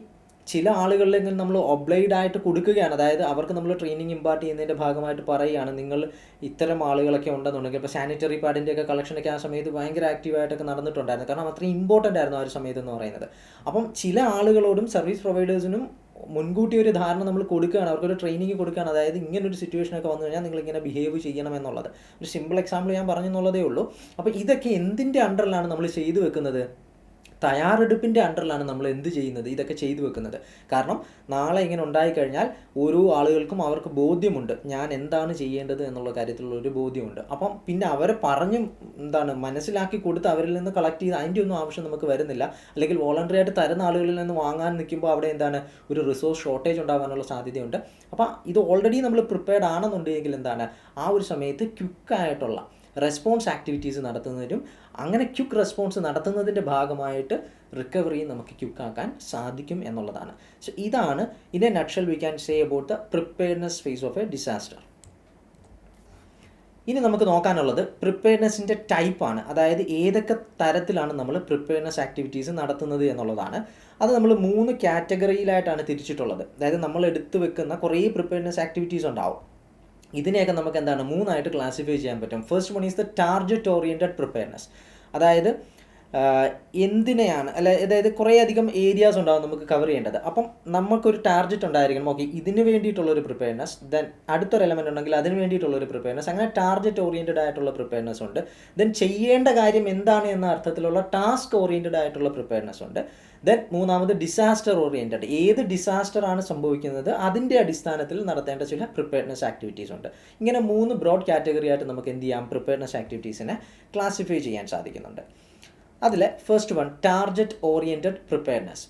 ചില ആളുകളിലെങ്കിലും നമ്മൾ ഒബ്ലൈഡ് ആയിട്ട് കൊടുക്കുകയാണ്, അതായത് അവർക്ക് നമ്മൾ ട്രെയിനിങ് ഇമ്പാർട്ട് ചെയ്യുന്നതിൻ്റെ ഭാഗമായിട്ട് പറയുകയാണ്, നിങ്ങൾ ഇത്തരം ആളുകളൊക്കെ ഉണ്ടെന്നുണ്ടെങ്കിൽ, ഇപ്പോൾ സാനിറ്ററി പാഡിൻ്റെയൊക്കെ കളക്ഷനൊക്കെ ആ സമയത്ത് ഭയങ്കര ആക്റ്റീവായിട്ടൊക്കെ നടന്നിട്ടുണ്ടായിരുന്നു. കാരണം അത്രയും ഇമ്പോർട്ടൻ്റ് ആയിരുന്നു ആ ഒരു സമയത്ത് എന്ന് പറയുന്നത്. അപ്പം ചില ആളുകളോടും സർവീസ് പ്രൊവൈഡേഴ്സിനും മുൻകൂട്ടി ഒരു ധാരണ നമ്മൾ കൊടുക്കുകയാണ്, അവർക്കൊരു ട്രെയിനിങ് കൊടുക്കുകയാണ്, അതായത് ഇങ്ങനൊരു സിറ്റുവേഷനൊക്കെ വന്നു കഴിഞ്ഞാൽ നിങ്ങളിങ്ങനെ ബിഹേവ് ചെയ്യണം എന്നുള്ളത്. ഒരു സിമ്പിൾ എക്സാമ്പിൾ ഞാൻ പറഞ്ഞു എന്നുള്ളതേ ഉള്ളൂ. അപ്പോൾ ഇതൊക്കെ എന്തിൻ്റെ അണ്ടറിലാണ് നമ്മൾ ചെയ്തു വെക്കുന്നത്, തയ്യാറെടുപ്പിൻ്റെ അണ്ടറിലാണ് നമ്മൾ എന്ത് ചെയ്യുന്നത്, ഇതൊക്കെ ചെയ്തു വെക്കുന്നത്. കാരണം നാളെ ഇങ്ങനെ ഉണ്ടായിക്കഴിഞ്ഞാൽ ഓരോ ആളുകൾക്കും അവർക്ക് ബോധ്യമുണ്ട് ഞാൻ എന്താണ് ചെയ്യേണ്ടത് എന്നുള്ള കാര്യത്തിലുള്ള ഒരു ബോധ്യമുണ്ട്. അപ്പം പിന്നെ അവരെ പറഞ്ഞും മനസ്സിലാക്കി കൊടുത്ത് അവരിൽ നിന്ന് കളക്ട് ചെയ്ത് അതിൻ്റെ ഒന്നും ആവശ്യം നമുക്ക് വരുന്നില്ല. അല്ലെങ്കിൽ വോളണ്ടറി ആയിട്ട് തരുന്ന ആളുകളിൽ നിന്ന് വാങ്ങാൻ നിൽക്കുമ്പോൾ അവിടെ ഒരു റിസോഴ്സ് ഷോർട്ടേജ് ഉണ്ടാകാനുള്ള സാധ്യതയുണ്ട്. അപ്പം ഇത് ഓൾറെഡി നമ്മൾ പ്രിപ്പയർഡ് ആണെന്നുണ്ടെങ്കിൽ ആ ഒരു സമയത്ത് ക്വിക്കായിട്ടുള്ള റെസ്പോൺസ് ആക്ടിവിറ്റീസ് നടത്തുന്നതിനും അങ്ങനെ ക്വിക്ക് റെസ്പോൺസ് നടത്തുന്നതിൻ്റെ ഭാഗമായിട്ട് റിക്കവറി നമുക്ക് ക്വിക്കാക്കാൻ സാധിക്കും എന്നുള്ളതാണ്. സോ ഇതാണ് in a nutshell we can say about the preparedness phase of a disaster. ഇനി നമുക്ക് നോക്കാനുള്ളത് പ്രിപ്പയർനെസ്സിൻ്റെ ടൈപ്പാണ്, അതായത് ഏതൊക്കെ തരത്തിലാണ് നമ്മൾ പ്രിപ്പയർനെസ് ആക്ടിവിറ്റീസ് നടത്തുന്നത് എന്നുള്ളതാണ്. അത് നമ്മൾ 3 കാറ്റഗറിയിലായിട്ടാണ് തിരിച്ചിട്ടുള്ളത്. അതായത് നമ്മൾ എടുത്തു വെക്കുന്ന കുറേ പ്രിപ്പയർനെസ് ആക്ടിവിറ്റീസ് ഉണ്ടാവും. ഇതിനെയൊക്കെ നമുക്ക് എന്താണ് 3 ക്ലാസിഫൈ ചെയ്യാൻ പറ്റും. First one is the target oriented preparedness. അതായത് എന്തിനെയാണ് അതായത് കുറേ അധികം ഏരിയാസ് ഉണ്ടാകും നമുക്ക് കവർ ചെയ്യേണ്ടത്. അപ്പം നമുക്കൊരു ടാർഗറ്റ് ഉണ്ടായിരിക്കണം. ഓക്കെ, ഇതിന് വേണ്ടിയിട്ടുള്ളൊരു പ്രിപ്പയർനെസ്, ദെൻ അടുത്തൊരു എലമെൻ്റ് ഉണ്ടെങ്കിൽ അതിന് വേണ്ടിയിട്ടുള്ളൊരു പ്രിപ്പയർനെസ്, അങ്ങനെ ടാർഗറ്റ് ഓറിയൻറ്റഡ് ആയിട്ടുള്ള പ്രിപ്പയർനെസ് ഉണ്ട്. ദെൻ ചെയ്യേണ്ട കാര്യം എന്താണ് എന്ന അർത്ഥത്തിലുള്ള ടാസ്ക് ഓറിയൻറ്റഡ് ആയിട്ടുള്ള പ്രിപ്പയർനെസ് ഉണ്ട്. ദെൻ മൂന്നാമത് ഡിസാസ്റ്റർ ഓറിയൻറ്റഡ്, ഏത് ഡിസാസ്റ്റർ ആണ് സംഭവിക്കുന്നത് അതിൻ്റെ അടിസ്ഥാനത്തിൽ നടത്തേണ്ട ചില പ്രിപ്പയർനെസ് ആക്ടിവിറ്റീസ് ഉണ്ട്. ഇങ്ങനെ 3 ബ്രോഡ് കാറ്റഗറി ആയിട്ട് നമുക്ക് എന്ത് ചെയ്യാം, പ്രിപ്പയർനെസ് ആക്ടിവിറ്റീസിനെ ക്ലാസിഫൈ ചെയ്യാൻ സാധിക്കുന്നുണ്ട്. അതിൽ first one target oriented preparedness.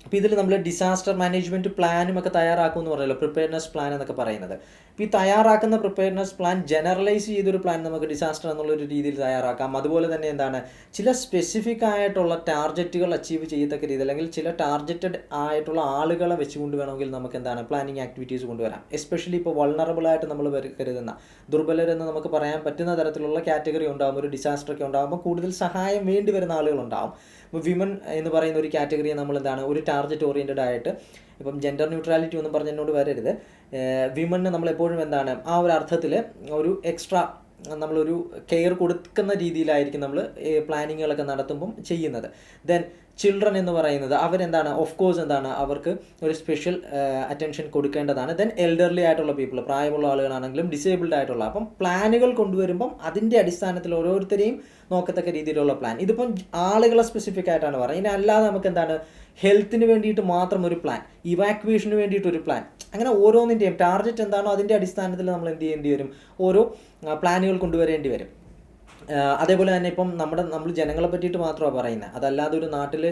അപ്പോൾ ഇതിൽ നമ്മൾ ഡിസാസ്റ്റർ മാനേജ്മെൻറ്റ് പ്ലാനും ഒക്കെ തയ്യാറാക്കുമെന്ന് പറഞ്ഞല്ലോ, പ്രിപ്പയർനെസ് പ്ലാൻ എന്നൊക്കെ പറയുന്നത്. ഇപ്പോൾ ഈ തയ്യാറാക്കുന്ന പ്രിപ്പയർനെസ് പ്ലാൻ ജനറലൈസ് ചെയ്തൊരു പ്ലാൻ നമുക്ക് ഡിസാസ്റ്റർ എന്നുള്ളൊരു രീതിയിൽ തയ്യാറാക്കാം. അതുപോലെ തന്നെ എന്താണ്, ചില സ്പെസിഫിക് ആയിട്ടുള്ള ടാർഗറ്റുകൾ അച്ചീവ് ചെയ്യത്തക്ക രീതി, അല്ലെങ്കിൽ ചില ടാർഗറ്റഡ് ആയിട്ടുള്ള ആളുകളെ വെച്ചുകൊണ്ട് വേണമെങ്കിൽ നമുക്ക് എന്താണ് പ്ലാനിങ് ആക്ടിവിറ്റീസ് കൊണ്ടുവരാം. എസ്പെഷ്യലി ഇപ്പോൾ വൾണറബിൾ ആയിട്ട് നമ്മൾ കരുതുന്ന, ദുർബലരെന്ന് നമുക്ക് പറയാൻ പറ്റുന്ന തരത്തിലുള്ള കാറ്റഗറി ഉണ്ടാകും. ഒരു ഡിസാസ്റ്ററൊക്കെ ഉണ്ടാകുമ്പോൾ കൂടുതൽ സഹായം വേണ്ടി വരുന്ന ആളുകളുണ്ടാകും. ഇപ്പോൾ വിമൻ എന്ന് പറയുന്ന ഒരു കാറ്റഗറിയെ നമ്മൾ എന്താണ് ഒരു ടാർഗറ്റ് ഓറിയൻറ്റഡ് ആയിട്ട്, ഇപ്പം ജെൻഡർ ന്യൂട്രാലിറ്റി ഒന്നും പറഞ്ഞ് എന്നോട് വരരുത്, വിമന് നമ്മളെപ്പോഴും എന്താണ് ആ ഒരു അർത്ഥത്തിൽ ഒരു എക്സ്ട്രാ നമ്മളൊരു കെയർ കൊടുക്കുന്ന രീതിയിലായിരിക്കും നമ്മൾ പ്ലാനിങ്ങുകളൊക്കെ നടത്തുമ്പം ചെയ്യുന്നത്. ദെൻ ചിൽഡ്രൻ എന്ന് പറയുന്നത് അവരെന്താണ്, ഓഫ് കോഴ്സ് എന്താണ് അവർക്ക് ഒരു സ്പെഷ്യൽ അറ്റൻഷൻ കൊടുക്കേണ്ടതാണ്. ദെൻ എൽഡർലി ആയിട്ടുള്ള പീപ്പിൾ, പ്രായമുള്ള ആളുകളാണെങ്കിലും ഡിസേബിൾഡ് ആയിട്ടുള്ള, അപ്പം പ്ലാനുകൾ കൊണ്ടുവരുമ്പം അതിൻ്റെ അടിസ്ഥാനത്തിൽ ഓരോരുത്തരെയും നോക്കത്തക്ക രീതിയിലുള്ള പ്ലാൻ. ഇതിപ്പം ആളുകളെ സ്പെസിഫിക് ആയിട്ടാണ് പറയുന്നത്. ഇനി അല്ലാതെ നമുക്ക് എന്താണ് ഹെൽത്തിന് വേണ്ടിയിട്ട് മാത്രം ഒരു പ്ലാൻ, ഇവാക്വേഷന് വേണ്ടിയിട്ടൊരു പ്ലാൻ, അങ്ങനെ ഓരോന്നിൻ്റെയും ടാർഗറ്റ് എന്താണോ അതിൻ്റെ അടിസ്ഥാനത്തിൽ നമ്മൾ എന്ത് ചെയ്യേണ്ടി വരും, ഓരോ പ്ലാനുകൾ കൊണ്ടുവരേണ്ടി വരും. അതേപോലെ തന്നെ ഇപ്പം നമ്മൾ ജനങ്ങളെ പറ്റിയിട്ട് മാത്രമാണ് പറയുന്നത്, അതല്ലാതെ ഒരു നാട്ടിൽ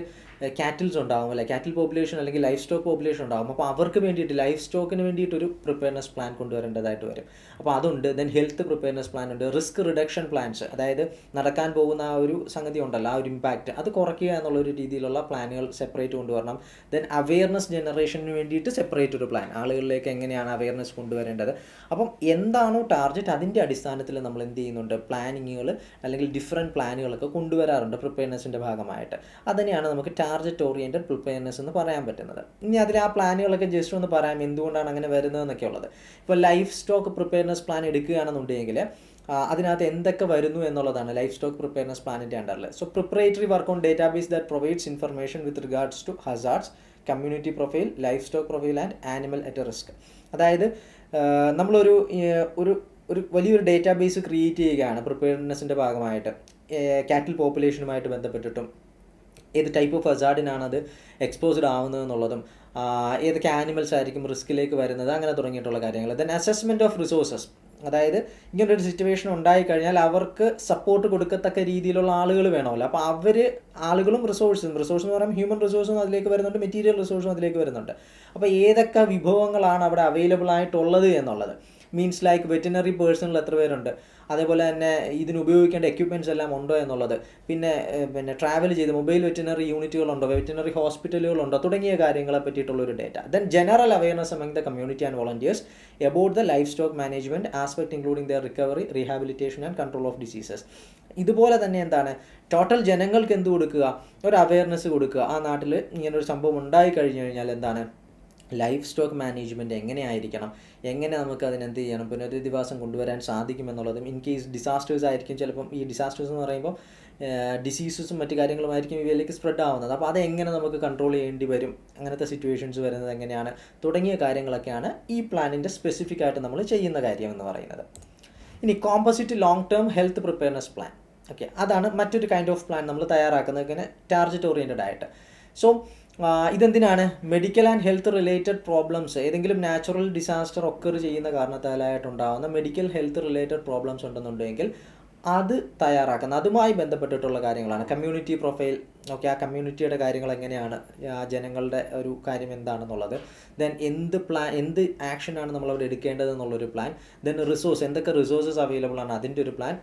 കാറ്റിൽസ് ഉണ്ടാകും, അല്ലെ, കാറ്റിൽ പോപ്പുലേഷൻ അല്ലെങ്കിൽ ലൈഫ് സ്റ്റോക്ക് പോപ്പുലേഷൻ ഉണ്ടാകും. അപ്പോൾ അവർക്ക് വേണ്ടിയിട്ട് ലൈഫ് സ്റ്റോക്കിന് വേണ്ടിയിട്ടൊരു പ്രിപ്പയർനെസ് പ്ലാൻ കൊണ്ടുവരേണ്ടതായിട്ട് വരും. അപ്പോൾ അതുണ്ട്. ദെൻ ഹെൽത്ത് പ്രിപ്പയർനെസ് പ്ലാൻ ഉണ്ട്. റിസ്ക് റിഡക്ഷൻ പ്ലാൻസ്, അതായത് നടക്കാൻ പോകുന്ന ആ ഒരു സംഗതി ഉണ്ടല്ലോ, ആ ഒരു ഇമ്പാക്റ്റ് അത് കുറയ്ക്കുക എന്നുള്ളൊരു രീതിയിലുള്ള പ്ലാനുകൾ സെപ്പറേറ്റ് കൊണ്ടുവരണം. ദെൻ അവെയർനെസ് ജനറേഷന് വേണ്ടിയിട്ട് സെപ്പറേറ്റ് ഒരു പ്ലാൻ, ആളുകളിലേക്ക് എങ്ങനെയാണ് അവെയർനെസ് കൊണ്ടുവരേണ്ടത്. അപ്പം എന്താണോ ടാർഗറ്റ് അതിൻ്റെ അടിസ്ഥാനത്തിൽ നമ്മൾ എന്ത് ചെയ്യുന്നുണ്ട്, പ്ലാനിങ്ങുകൾ അല്ലെങ്കിൽ ഡിഫറെൻറ്റ് പ്ലാനുകളൊക്കെ കൊണ്ടുവരാറുണ്ട് പ്രിപ്പയർനെസ്സിൻ്റെ ഭാഗമായിട്ട്. അതുതന്നെയാണ് നമുക്ക് ടാർഗറ്റ് ഓറിയൻറ്റഡ് പ്രിപ്പയർനെസ് എന്ന് പറയാൻ പറ്റുന്നത്. ഇനി അതിൽ ആ പ്ലാനുകളൊക്കെ ജസ്റ്റ് ഒന്ന് പറയാം എന്തുകൊണ്ടാണ് അങ്ങനെ വരുന്നതെന്നൊക്കെ ഉള്ളത്. ഇപ്പോൾ ലൈഫ് സ്റ്റോക്ക് പ്രിപ്പയർനെസ് പ്ലാൻ എടുക്കുകയാണെന്നുണ്ടെങ്കിൽ അതിനകത്ത് എന്തൊക്കെ വരുന്നു എന്നുള്ളതാണ് ലൈഫ് സ്റ്റോക്ക് പ്രിപ്പയർനെസ് പ്ലാനിൻ്റെ അണ്ടറിൽ. So preparatory work on database that provides information with regards to hazards, community profile, livestock profile and animal at risk. അതായത് നമ്മളൊരു വലിയൊരു ഡേറ്റാബേസ് ക്രിയേറ്റ് ചെയ്യുകയാണ് പ്രിപ്പയർനെസ്സിൻ്റെ ഭാഗമായിട്ട്, കാറ്റിൽ പോപ്പുലേഷനുമായിട്ട് ബന്ധപ്പെട്ടിട്ടും ഏത് ടൈപ്പ് ഓഫ് ഹസാർഡിനാണ് അത് എക്സ്പോസ്ഡ് ആവുന്നത് എന്നുള്ളതും, ഏതൊക്കെ ആനിമൽസ് ആയിരിക്കും റിസ്കിലേക്ക് വരുന്നത്, അങ്ങനെ തുടങ്ങിയിട്ടുള്ള കാര്യങ്ങൾ. ദെൻ അസസ്മെൻറ്റ് ഓഫ് റിസോഴ്സസ്, അതായത് ഇങ്ങനൊരു സിറ്റുവേഷൻ ഉണ്ടായിക്കഴിഞ്ഞാൽ അവർക്ക് സപ്പോർട്ട് കൊടുക്കത്തക്ക രീതിയിലുള്ള ആളുകൾ വേണമല്ലോ. അപ്പോൾ ആളുകളും റിസോഴ്സ് എന്ന് പറയുമ്പോൾ ഹ്യൂമൻ റിസോഴ്സും അതിലേക്ക് വരുന്നുണ്ട്, മെറ്റീരിയൽ റിസോഴ്സും അതിലേക്ക് വരുന്നുണ്ട്. അപ്പോൾ ഏതൊക്കെ വിഭവങ്ങളാണ് അവിടെ അവൈലബിൾ ആയിട്ടുള്ളത് എന്നുള്ളത്, മീൻസ് ലൈക്ക് വെറ്റിനറി പേഴ്സണിൽ എത്ര പേരുണ്ട്, അതേപോലെ തന്നെ ഇതിന് ഉപയോഗിക്കേണ്ട എക്യുപ്മെൻറ്റ്സ് എല്ലാം ഉണ്ടോ എന്നുള്ളത്, പിന്നെ ട്രാവൽ ചെയ്ത് മൊബൈൽ വെറ്റിനറി യൂണിറ്റുകളുണ്ടോ, വെറ്റിനറി ഹോസ്പിറ്റലുകളുണ്ടോ, തുടങ്ങിയ കാര്യങ്ങളെ പറ്റിയിട്ടുള്ളൊരു data. Then general awareness among the community and volunteers about the livestock management aspect including their recovery, rehabilitation and control of diseases. ഇതുപോലെ തന്നെ എന്താണ് ടോട്ടൽ ജനങ്ങൾക്ക് എന്ത് കൊടുക്കുക, ഒരു അവയർനെസ് കൊടുക്കുക. ആ നാട്ടിൽ ഇങ്ങനൊരു സംഭവം ഉണ്ടായി കഴിഞ്ഞു കഴിഞ്ഞാൽ എന്താണ് ലൈഫ് സ്റ്റോക്ക് മാനേജ്മെൻറ്റ് എങ്ങനെയായിരിക്കണം, എങ്ങനെ നമുക്ക് അതിനെന്ത് ചെയ്യണം, പുനരധിവാസം കൊണ്ടുവരാൻ സാധിക്കുമെന്നുള്ളതും. ഇൻ കേസ് ഡിസാസ്റ്റേഴ്സ് ആയിരിക്കും, ചിലപ്പം ഈ ഡിസാസ്റ്റേഴ്സ് എന്ന് പറയുമ്പോൾ ഡിസീസസും മറ്റു കാര്യങ്ങളുമായിരിക്കും ഇവയിലേക്ക് സ്പ്രെഡ് ആവുന്നത്. അപ്പോൾ അതെങ്ങനെ നമുക്ക് കൺട്രോൾ ചെയ്യേണ്ടി വരും, അങ്ങനത്തെ സിറ്റുവേഷൻസ് വരുന്നത് എങ്ങനെയാണ്, തുടങ്ങിയ കാര്യങ്ങളൊക്കെയാണ് ഈ പ്ലാനിൻ്റെ സ്പെസിഫിക് ആയിട്ട് നമ്മൾ ചെയ്യുന്ന കാര്യം എന്ന് പറയുന്നത്. ഇനി composite long term health preparedness plan, okay, അതാണ് മറ്റൊരു കൈൻഡ് ഓഫ് പ്ലാൻ നമ്മൾ തയ്യാറാക്കുന്നത്, ഇങ്ങനെ ടാർഗറ്റ് ഓറിയൻറ്റഡ് ആയിട്ട്. സോ ഇതെന്തിനാണ്, medical and health related problems, ഏതെങ്കിലും നാച്ചുറൽ ഡിസാസ്റ്റർ ഒക്കർ ചെയ്യുന്ന കാരണത്താലായിട്ടുണ്ടാകുന്ന മെഡിക്കൽ ഹെൽത്ത് റിലേറ്റഡ് പ്രോബ്ലംസ് ഉണ്ടെന്നുണ്ടെങ്കിൽ അത് തയ്യാറാക്കുന്ന, അതുമായി ബന്ധപ്പെട്ടിട്ടുള്ള കാര്യങ്ങളാണ്. കമ്മ്യൂണിറ്റി പ്രൊഫൈൽ, ഓക്കെ, ആ കമ്മ്യൂണിറ്റിയുടെ കാര്യങ്ങൾ എങ്ങനെയാണ്, ജനങ്ങളുടെ ഒരു കാര്യം എന്താണെന്നുള്ളത്. ദെൻ എന്ത് ആക്ഷനാണ് നമ്മളവിടെ എടുക്കേണ്ടത് എന്നുള്ളൊരു പ്ലാൻ. ദെൻ റിസോഴ്സ്, എന്തൊക്കെ റിസോഴ്സസ് അവൈലബിൾ ആണ് അതിൻ്റെ ഒരു പ്ലാൻ.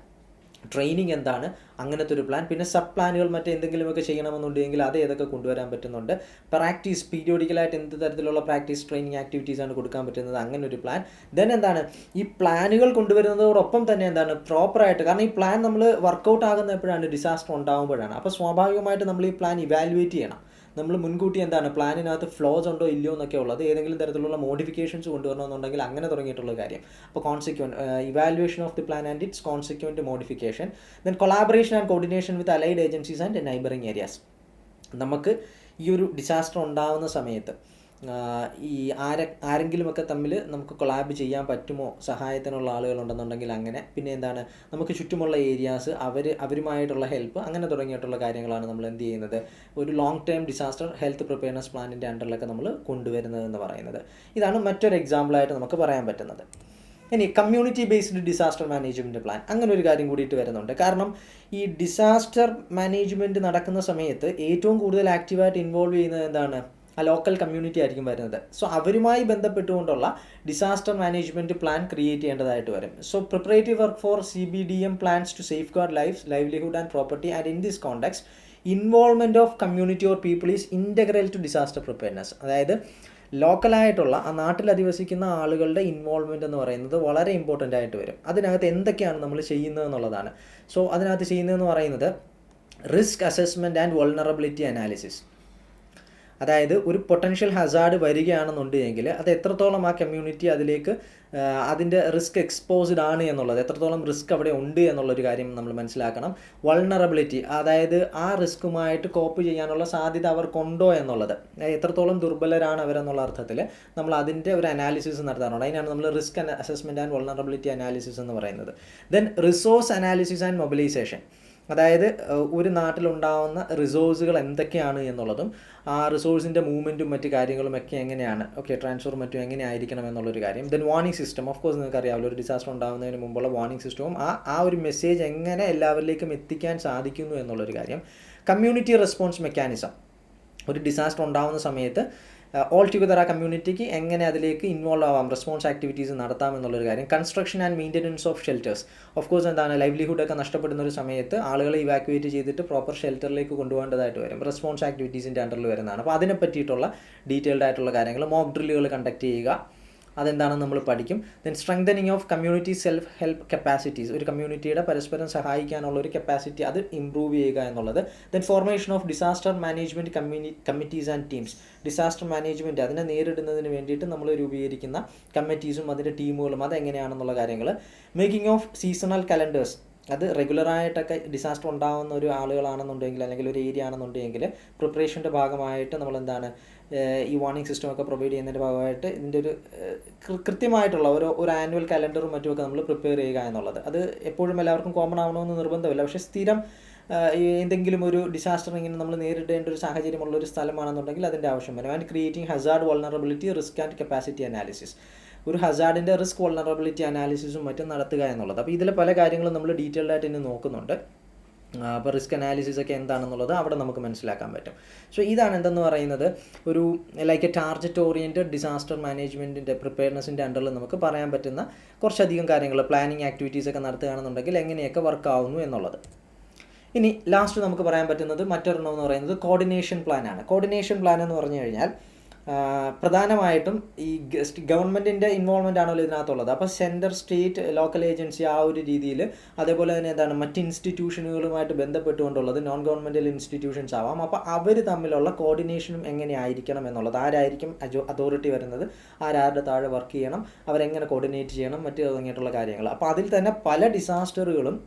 ട്രെയിനിങ് എന്താണ്, അങ്ങനത്തെ ഒരു പ്ലാൻ. പിന്നെ സബ് പ്ലാനുകൾ മറ്റെന്തെങ്കിലുമൊക്കെ ചെയ്യണമെന്നുണ്ടെങ്കിൽ അത് ഏതൊക്കെ കൊണ്ടുവരാൻ പറ്റുന്നുണ്ട്. പ്രാക്ടീസ് പീരിയോഡിക്കലായിട്ട് എന്ത് തരത്തിലുള്ള പ്രാക്ടീസ് ട്രെയിനിങ് ആക്ടിവിറ്റീസാണ് കൊടുക്കാൻ പറ്റുന്നത്, അങ്ങനെ ഒരു പ്ലാൻ. ദെൻ എന്താണ് ഈ പ്ലാനുകൾ കൊണ്ടുവരുന്നതോടൊപ്പം തന്നെ എന്താണ് പ്രോപ്പറായിട്ട്, കാരണം ഈ പ്ലാൻ നമ്മൾ വർക്കൗട്ട് ആകുന്ന എപ്പോഴാണ്, ഡിസാസ്റ്റർ ഉണ്ടാകുമ്പോഴാണ്. അപ്പോൾ സ്വാഭാവികമായിട്ട് നമ്മൾ ഈ പ്ലാൻ ഇവാലുവേറ്റ് ചെയ്യണം. നമ്മൾ മുൻകൂട്ടി എന്താണ് പ്ലാനിനകത്ത് ഫ്ലോസ് ഉണ്ടോ ഇല്ലയോ എന്നൊക്കെ ഉള്ളത്, ഏതെങ്കിലും തരത്തിലുള്ള മോഡിഫിക്കേഷൻസ് കൊണ്ടുവരണമെന്നുണ്ടെങ്കിൽ അങ്ങനെ തുടങ്ങിയിട്ടുള്ള കാര്യം. അപ്പോൾ evaluation of the plan and its consequent modification. Then collaboration and coordination with allied agencies and neighbouring areas. നമുക്ക് ഈ ഒരു ഡിസാസ്റ്റർ ഉണ്ടാകുന്ന സമയത്ത് ഈ ആരെങ്കിലുമൊക്കെ തമ്മിൽ നമുക്ക് കൊളാബ് ചെയ്യാൻ പറ്റുമോ, സഹായത്തിനുള്ള ആളുകളുണ്ടെന്നുണ്ടെങ്കിൽ അങ്ങനെ. പിന്നെ എന്താണ് നമുക്ക് ചുറ്റുമുള്ള ഏരിയാസ് അവരുമായിട്ടുള്ള ഹെൽപ്പ്, അങ്ങനെ തുടങ്ങിയിട്ടുള്ള കാര്യങ്ങളാണ് നമ്മൾ എന്ത് ചെയ്യുന്നത്, ഒരു long term disaster health preparedness പ്ലാനിൻ്റെ അണ്ടറിലൊക്കെ നമ്മൾ കൊണ്ടുവരുന്നതെന്ന് പറയുന്നത്. ഇതാണ് മറ്റൊരു എക്സാമ്പിളായിട്ട് നമുക്ക് പറയാൻ പറ്റുന്നത്. ഇനി community based disaster management plan, അങ്ങനെ ഒരു കാര്യം കൂടിയിട്ട് വരുന്നുണ്ട്. കാരണം ഈ ഡിസാസ്റ്റർ മാനേജ്മെൻറ്റ് നടക്കുന്ന സമയത്ത് ഏറ്റവും കൂടുതൽ ആക്റ്റീവായിട്ട് ഇൻവോൾവ് ചെയ്യുന്നത് എന്താണ്, ആ ലോക്കൽ കമ്മ്യൂണിറ്റി ആയിരിക്കും വരുന്നത്. സോ അവരുമായി ബന്ധപ്പെട്ടുകൊണ്ടുള്ള ഡിസാസ്റ്റർ മാനേജ്മെൻറ്റ് പ്ലാൻ ക്രിയേറ്റ് ചെയ്യേണ്ടതായിട്ട് വരും. So preparatory work for CBDM plans to safeguard lives, livelihood and property. And in this context involvement of community or people is integral to disaster preparedness. അതായത് ലോക്കലായിട്ടുള്ള ആ നാട്ടിൽ അധിവസിക്കുന്ന ആളുകളുടെ involvement എന്ന് പറയുന്നത് വളരെ ഇമ്പോർട്ടൻ്റ് ആയിട്ട് വരും. അതിനകത്ത് എന്തൊക്കെയാണ് നമ്മൾ ചെയ്യുന്നത് എന്നുള്ളതാണ്. സോ അതിനകത്ത് ചെയ്യുന്നതെന്ന് പറയുന്നത് risk assessment and vulnerability analysis. അതായത് ഒരു പൊട്ടൻഷ്യൽ ഹസാർഡ് വരികയാണെന്നുണ്ടെങ്കിൽ അത് എത്രത്തോളം ആ കമ്മ്യൂണിറ്റി അതിലേക്ക് അതിൻ്റെ റിസ്ക് എക്സ്പോസ്ഡ് ആണ് എന്നുള്ളത്, എത്രത്തോളം റിസ്ക് അവിടെ ഉണ്ട് എന്നുള്ളൊരു കാര്യം നമ്മൾ മനസ്സിലാക്കണം. വൾനറബിലിറ്റി, അതായത് ആ റിസ്ക്കുമായിട്ട് കോപ്പ് ചെയ്യാനുള്ള സാധ്യത അവർക്കുണ്ടോ എന്നുള്ളത്, എത്രത്തോളം ദുർബലരാണ് അവരെന്നുള്ള അർത്ഥത്തിൽ നമ്മൾ അതിൻ്റെ ഒരു അനാലിസിസ് നടത്താറുണ്ട്. അതിനാണ് നമ്മൾ risk assessment and vulnerability analysis എന്ന് പറയുന്നത്. Then resource analysis and mobilisation, അതായത് ഒരു നാട്ടിലുണ്ടാവുന്ന റിസോഴ്സുകൾ എന്തൊക്കെയാണ് എന്നുള്ളതും ആ റിസോഴ്സിൻ്റെ മൂവ്മെൻറ്റും മറ്റ് കാര്യങ്ങളും ഒക്കെ എങ്ങനെയാണ്, ട്രാൻസ്ഫറും മറ്റും എങ്ങനെ ആയിരിക്കണം എന്നുള്ളൊരു കാര്യം. Then warning system, of course നിങ്ങൾക്ക് അറിയാമല്ലോ, ഒരു ഡിസാസ്റ്റർ ഉണ്ടാകുന്നതിന് മുമ്പുള്ള വാർണിംഗ് സിസ്റ്റവും ആ ഒരു മെസ്സേജ് എങ്ങനെ എല്ലാവരിലേക്കും എത്തിക്കാൻ സാധിക്കുന്നു എന്നുള്ളൊരു കാര്യം. കമ്മ്യൂണിറ്റി റെസ്പോൺസ് മെക്കാനിസം, ഒരു ഡിസാസ്റ്റർ ഉണ്ടാകുന്ന സമയത്ത് ഓൾ ടുഗദർ ആ കമ്മ്യൂണിറ്റിക്ക് എങ്ങനെ അതിലേക്ക് ഇൻവോൾവ് ആവാം, റെസ്പോൺസ് ആക്ടിവിറ്റീസ് നടത്താം എന്നുള്ളൊരു കാര്യം. Construction and maintenance of shelters, of course എന്താണ് ലൈവ്ലിഹുഡൊക്കെ നഷ്ടപ്പെടുന്ന ഒരു സമയത്ത് ആളുകളെ ഇവാക്യുവേറ്റ് ചെയ്തിട്ട് പ്രോപ്പർ ഷെൽറ്ററിലേക്ക് കൊണ്ടുപോകേണ്ടതായിട്ട് വരും, റെസ്പോൺസ് ആക്ടിവിറ്റീസിൻ്റെ അണ്ടറിൽ വരുന്നതാണ്. അപ്പോൾ അതിനെ പറ്റിയിട്ടുള്ള ഡീറ്റെയിൽഡ് ആയിട്ടുള്ള കാര്യങ്ങൾ, മോക്ക് ഡ്രില്ലുകൾ കണ്ടക്ട് ചെയ്യുക, അതെന്താണെന്ന് നമ്മൾ പഠിക്കും. Then strengthening of community self help capacities, ഒരു കമ്മ്യൂണിറ്റിയുടെ പരസ്പരം സഹായിക്കാനുള്ള ഒരു കപ്പാസിറ്റി അത് ഇമ്പ്രൂവ് ചെയ്യുക എന്നുള്ളത്. Then formation of disaster management committees and teams, disaster management അതിനെ നേരിടുന്നതിന് വേണ്ടിയിട്ട് നമ്മൾ രൂപീകരിക്കുന്ന കമ്മിറ്റീസും അതിൻ്റെ ടീമുകളും അതെങ്ങനെയാണെന്നുള്ള കാര്യങ്ങൾ. മേക്കിംഗ് ഓഫ് സീസണൽ കലണ്ടേഴ്സ്, അത് റെഗുലറായിട്ടൊക്കെ ഡിസാസ്റ്റർ ഉണ്ടാകുന്ന ഒരു ആളുകളാണെന്നുണ്ടെങ്കിൽ അല്ലെങ്കിൽ ഒരു ഏരിയ ആണെന്നുണ്ടെങ്കിൽ പ്രിപ്പറേഷൻ്റെ ഭാഗമായിട്ട് നമ്മൾ എന്താണ് ഈ വാർണിംഗ് സിസ്റ്റമൊക്കെ പ്രൊവൈഡ് ചെയ്യുന്നതിൻ്റെ ഭാഗമായിട്ട് ഇതിൻ്റെ ഒരു കൃത്യമായിട്ടുള്ള ഒരു ആനുവൽ കലണ്ടറും മറ്റുമൊക്കെ നമ്മൾ പ്രിപ്പയർ ചെയ്യുക എന്നുള്ളത്. അത് എപ്പോഴും എല്ലാവർക്കും കോമൺ ആവണമെന്ന് നിർബന്ധമില്ല, പക്ഷേ സ്ഥിരം എന്തെങ്കിലും ഒരു ഡിസാസ്റ്റർ ഇങ്ങനെ നമ്മൾ നേരിടേണ്ട ഒരു സാഹചര്യമുള്ള ഒരു സ്ഥലമാണെന്നുണ്ടെങ്കിൽ അതിൻ്റെ ആവശ്യം വരും. And creating Hazard vulnerability risk and capacity analysis, ഒരു ഹസാർഡിൻ്റെ റിസ്ക് വൾനറബിലിറ്റി അനാലിസിസും മറ്റും നടത്തുക എന്നുള്ളത്. അപ്പോൾ ഇതിൽ പല കാര്യങ്ങളും നമ്മൾ ഡീറ്റെയിൽഡ് ആയിട്ട് ഇന്ന് നോക്കുന്നുണ്ട്. അപ്പോൾ റിസ്ക് അനാലിസിസ് ഒക്കെ എന്താണെന്നുള്ളത് അവിടെ നമുക്ക് മനസ്സിലാക്കാൻ പറ്റും. സോ ഇതാണ് എന്തെന്ന് പറയുന്നത് ഒരു like a target oriented disaster മാനേജ്മെൻറ്റിൻ്റെ പ്രിപ്പയർനെസ്സിൻ്റെ അണ്ടറിൽ നമുക്ക് പറയാൻ പറ്റുന്ന കുറച്ചധികം കാര്യങ്ങൾ, പ്ലാനിങ് ആക്ടിവിറ്റീസ് ഒക്കെ നടത്തുകയാണെന്നുണ്ടെങ്കിൽ എങ്ങനെയൊക്കെ വർക്ക് ആവുന്നു എന്നുള്ളത്. ഇനി ലാസ്റ്റ് നമുക്ക് പറയാൻ പറ്റുന്നത് മറ്റൊരെണ്ണം എന്ന് പറയുന്നത് കോർഡിനേഷൻ പ്ലാനാണ്. കോർഡിനേഷൻ പ്ലാൻ എന്ന് പറഞ്ഞു കഴിഞ്ഞാൽ പ്രധാനമായിട്ടും ഈ ഗവൺമെൻറ്റിൻ്റെ ഇൻവോൾവ്മെൻ്റ് ആണല്ലോ ഇതിനകത്തുള്ളത്. അപ്പോൾ സെൻറ്റർ, സ്റ്റേറ്റ്, ലോക്കൽ ഏജൻസി ആ ഒരു രീതിയിൽ, അതേപോലെ തന്നെ എന്താണ് മറ്റ് ഇൻസ്റ്റിറ്റ്യൂഷനുകളുമായിട്ട് ബന്ധപ്പെട്ടുകൊണ്ടുള്ളത് നോൺ ഗവൺമെൻറ്റൽ ഇൻസ്റ്റിറ്റ്യൂഷൻസ് ആവാം. അപ്പോൾ അവർ തമ്മിലുള്ള കോർഡിനേഷനും എങ്ങനെയായിരിക്കണം എന്നുള്ളത്, ആരായിരിക്കും അതോറിറ്റി വരുന്നത്, ആരാരുടെ താഴെ വർക്ക് ചെയ്യണം, അവരെങ്ങനെ കോർഡിനേറ്റ് ചെയ്യണം, മറ്റ് തുടങ്ങിയിട്ടുള്ള കാര്യങ്ങൾ. അപ്പോൾ അതിൽ തന്നെ പല ഡിസാസ്റ്ററുകളും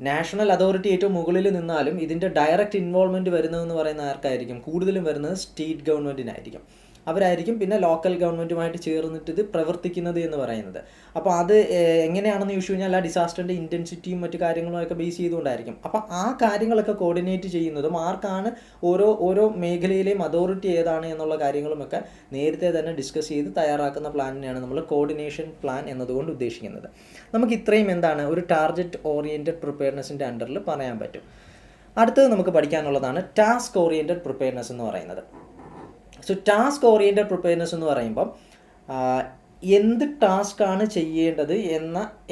നാഷണൽ അതോറിറ്റി ഏറ്റവും മുകളിൽ നിന്നാലും ഇതിൻ്റെ ഡയറക്റ്റ് ഇൻവോൾവ്മെൻറ്റ് വരുന്നതെന്ന് പറയുന്ന ആർക്കായിരിക്കും, കൂടുതലും വരുന്നത് സ്റ്റേറ്റ് ഗവൺമെൻറ്റിനായിരിക്കും. അവരായിരിക്കും പിന്നെ ലോക്കൽ ഗവൺമെൻറ്റുമായിട്ട് ചേർന്നിട്ട് ഇത് പ്രവർത്തിക്കുന്നത് എന്ന് പറയുന്നത്. അപ്പോൾ അത് എങ്ങനെയാണെന്ന് ചോദിച്ചു കഴിഞ്ഞാൽ ആ ഡിസാസ്റ്ററിൻ്റെ ഇൻറ്റൻസിറ്റിയും മറ്റു കാര്യങ്ങളുമൊക്കെ ബേസ് ചെയ്തുകൊണ്ടായിരിക്കും. അപ്പോൾ ആ കാര്യങ്ങളൊക്കെ കോർഡിനേറ്റ് ചെയ്യുന്നതും ആർക്കാണ് ഓരോ മേഖലയിലെയും അതോറിറ്റി ഏതാണ് എന്നുള്ള കാര്യങ്ങളുമൊക്കെ നേരത്തെ തന്നെ ഡിസ്കസ് ചെയ്ത് തയ്യാറാക്കുന്ന പ്ലാനിനെയാണ് നമ്മൾ കോർഡിനേഷൻ പ്ലാൻ എന്നതുകൊണ്ട് ഉദ്ദേശിക്കുന്നത്. നമുക്ക് ഇത്രയും എന്താണ് ഒരു ടാർഗറ്റ് ഓറിയൻറ്റഡ് പ്രിപ്പയർനെസ്സിൻ്റെ അണ്ടറിൽ പറയാൻ പറ്റും. അടുത്തത് നമുക്ക് പഠിക്കാനുള്ളതാണ് ടാസ്ക് ഓറിയൻറ്റഡ് പ്രിപ്പയർനെസ് എന്ന് പറയുന്നത്. സോ ടാസ്ക് ഓറിയൻറ്റഡ് പ്രിപ്പയർനെസ് എന്ന് പറയുമ്പം എന്ത് ടാസ്ക്കാണ് ചെയ്യേണ്ടത്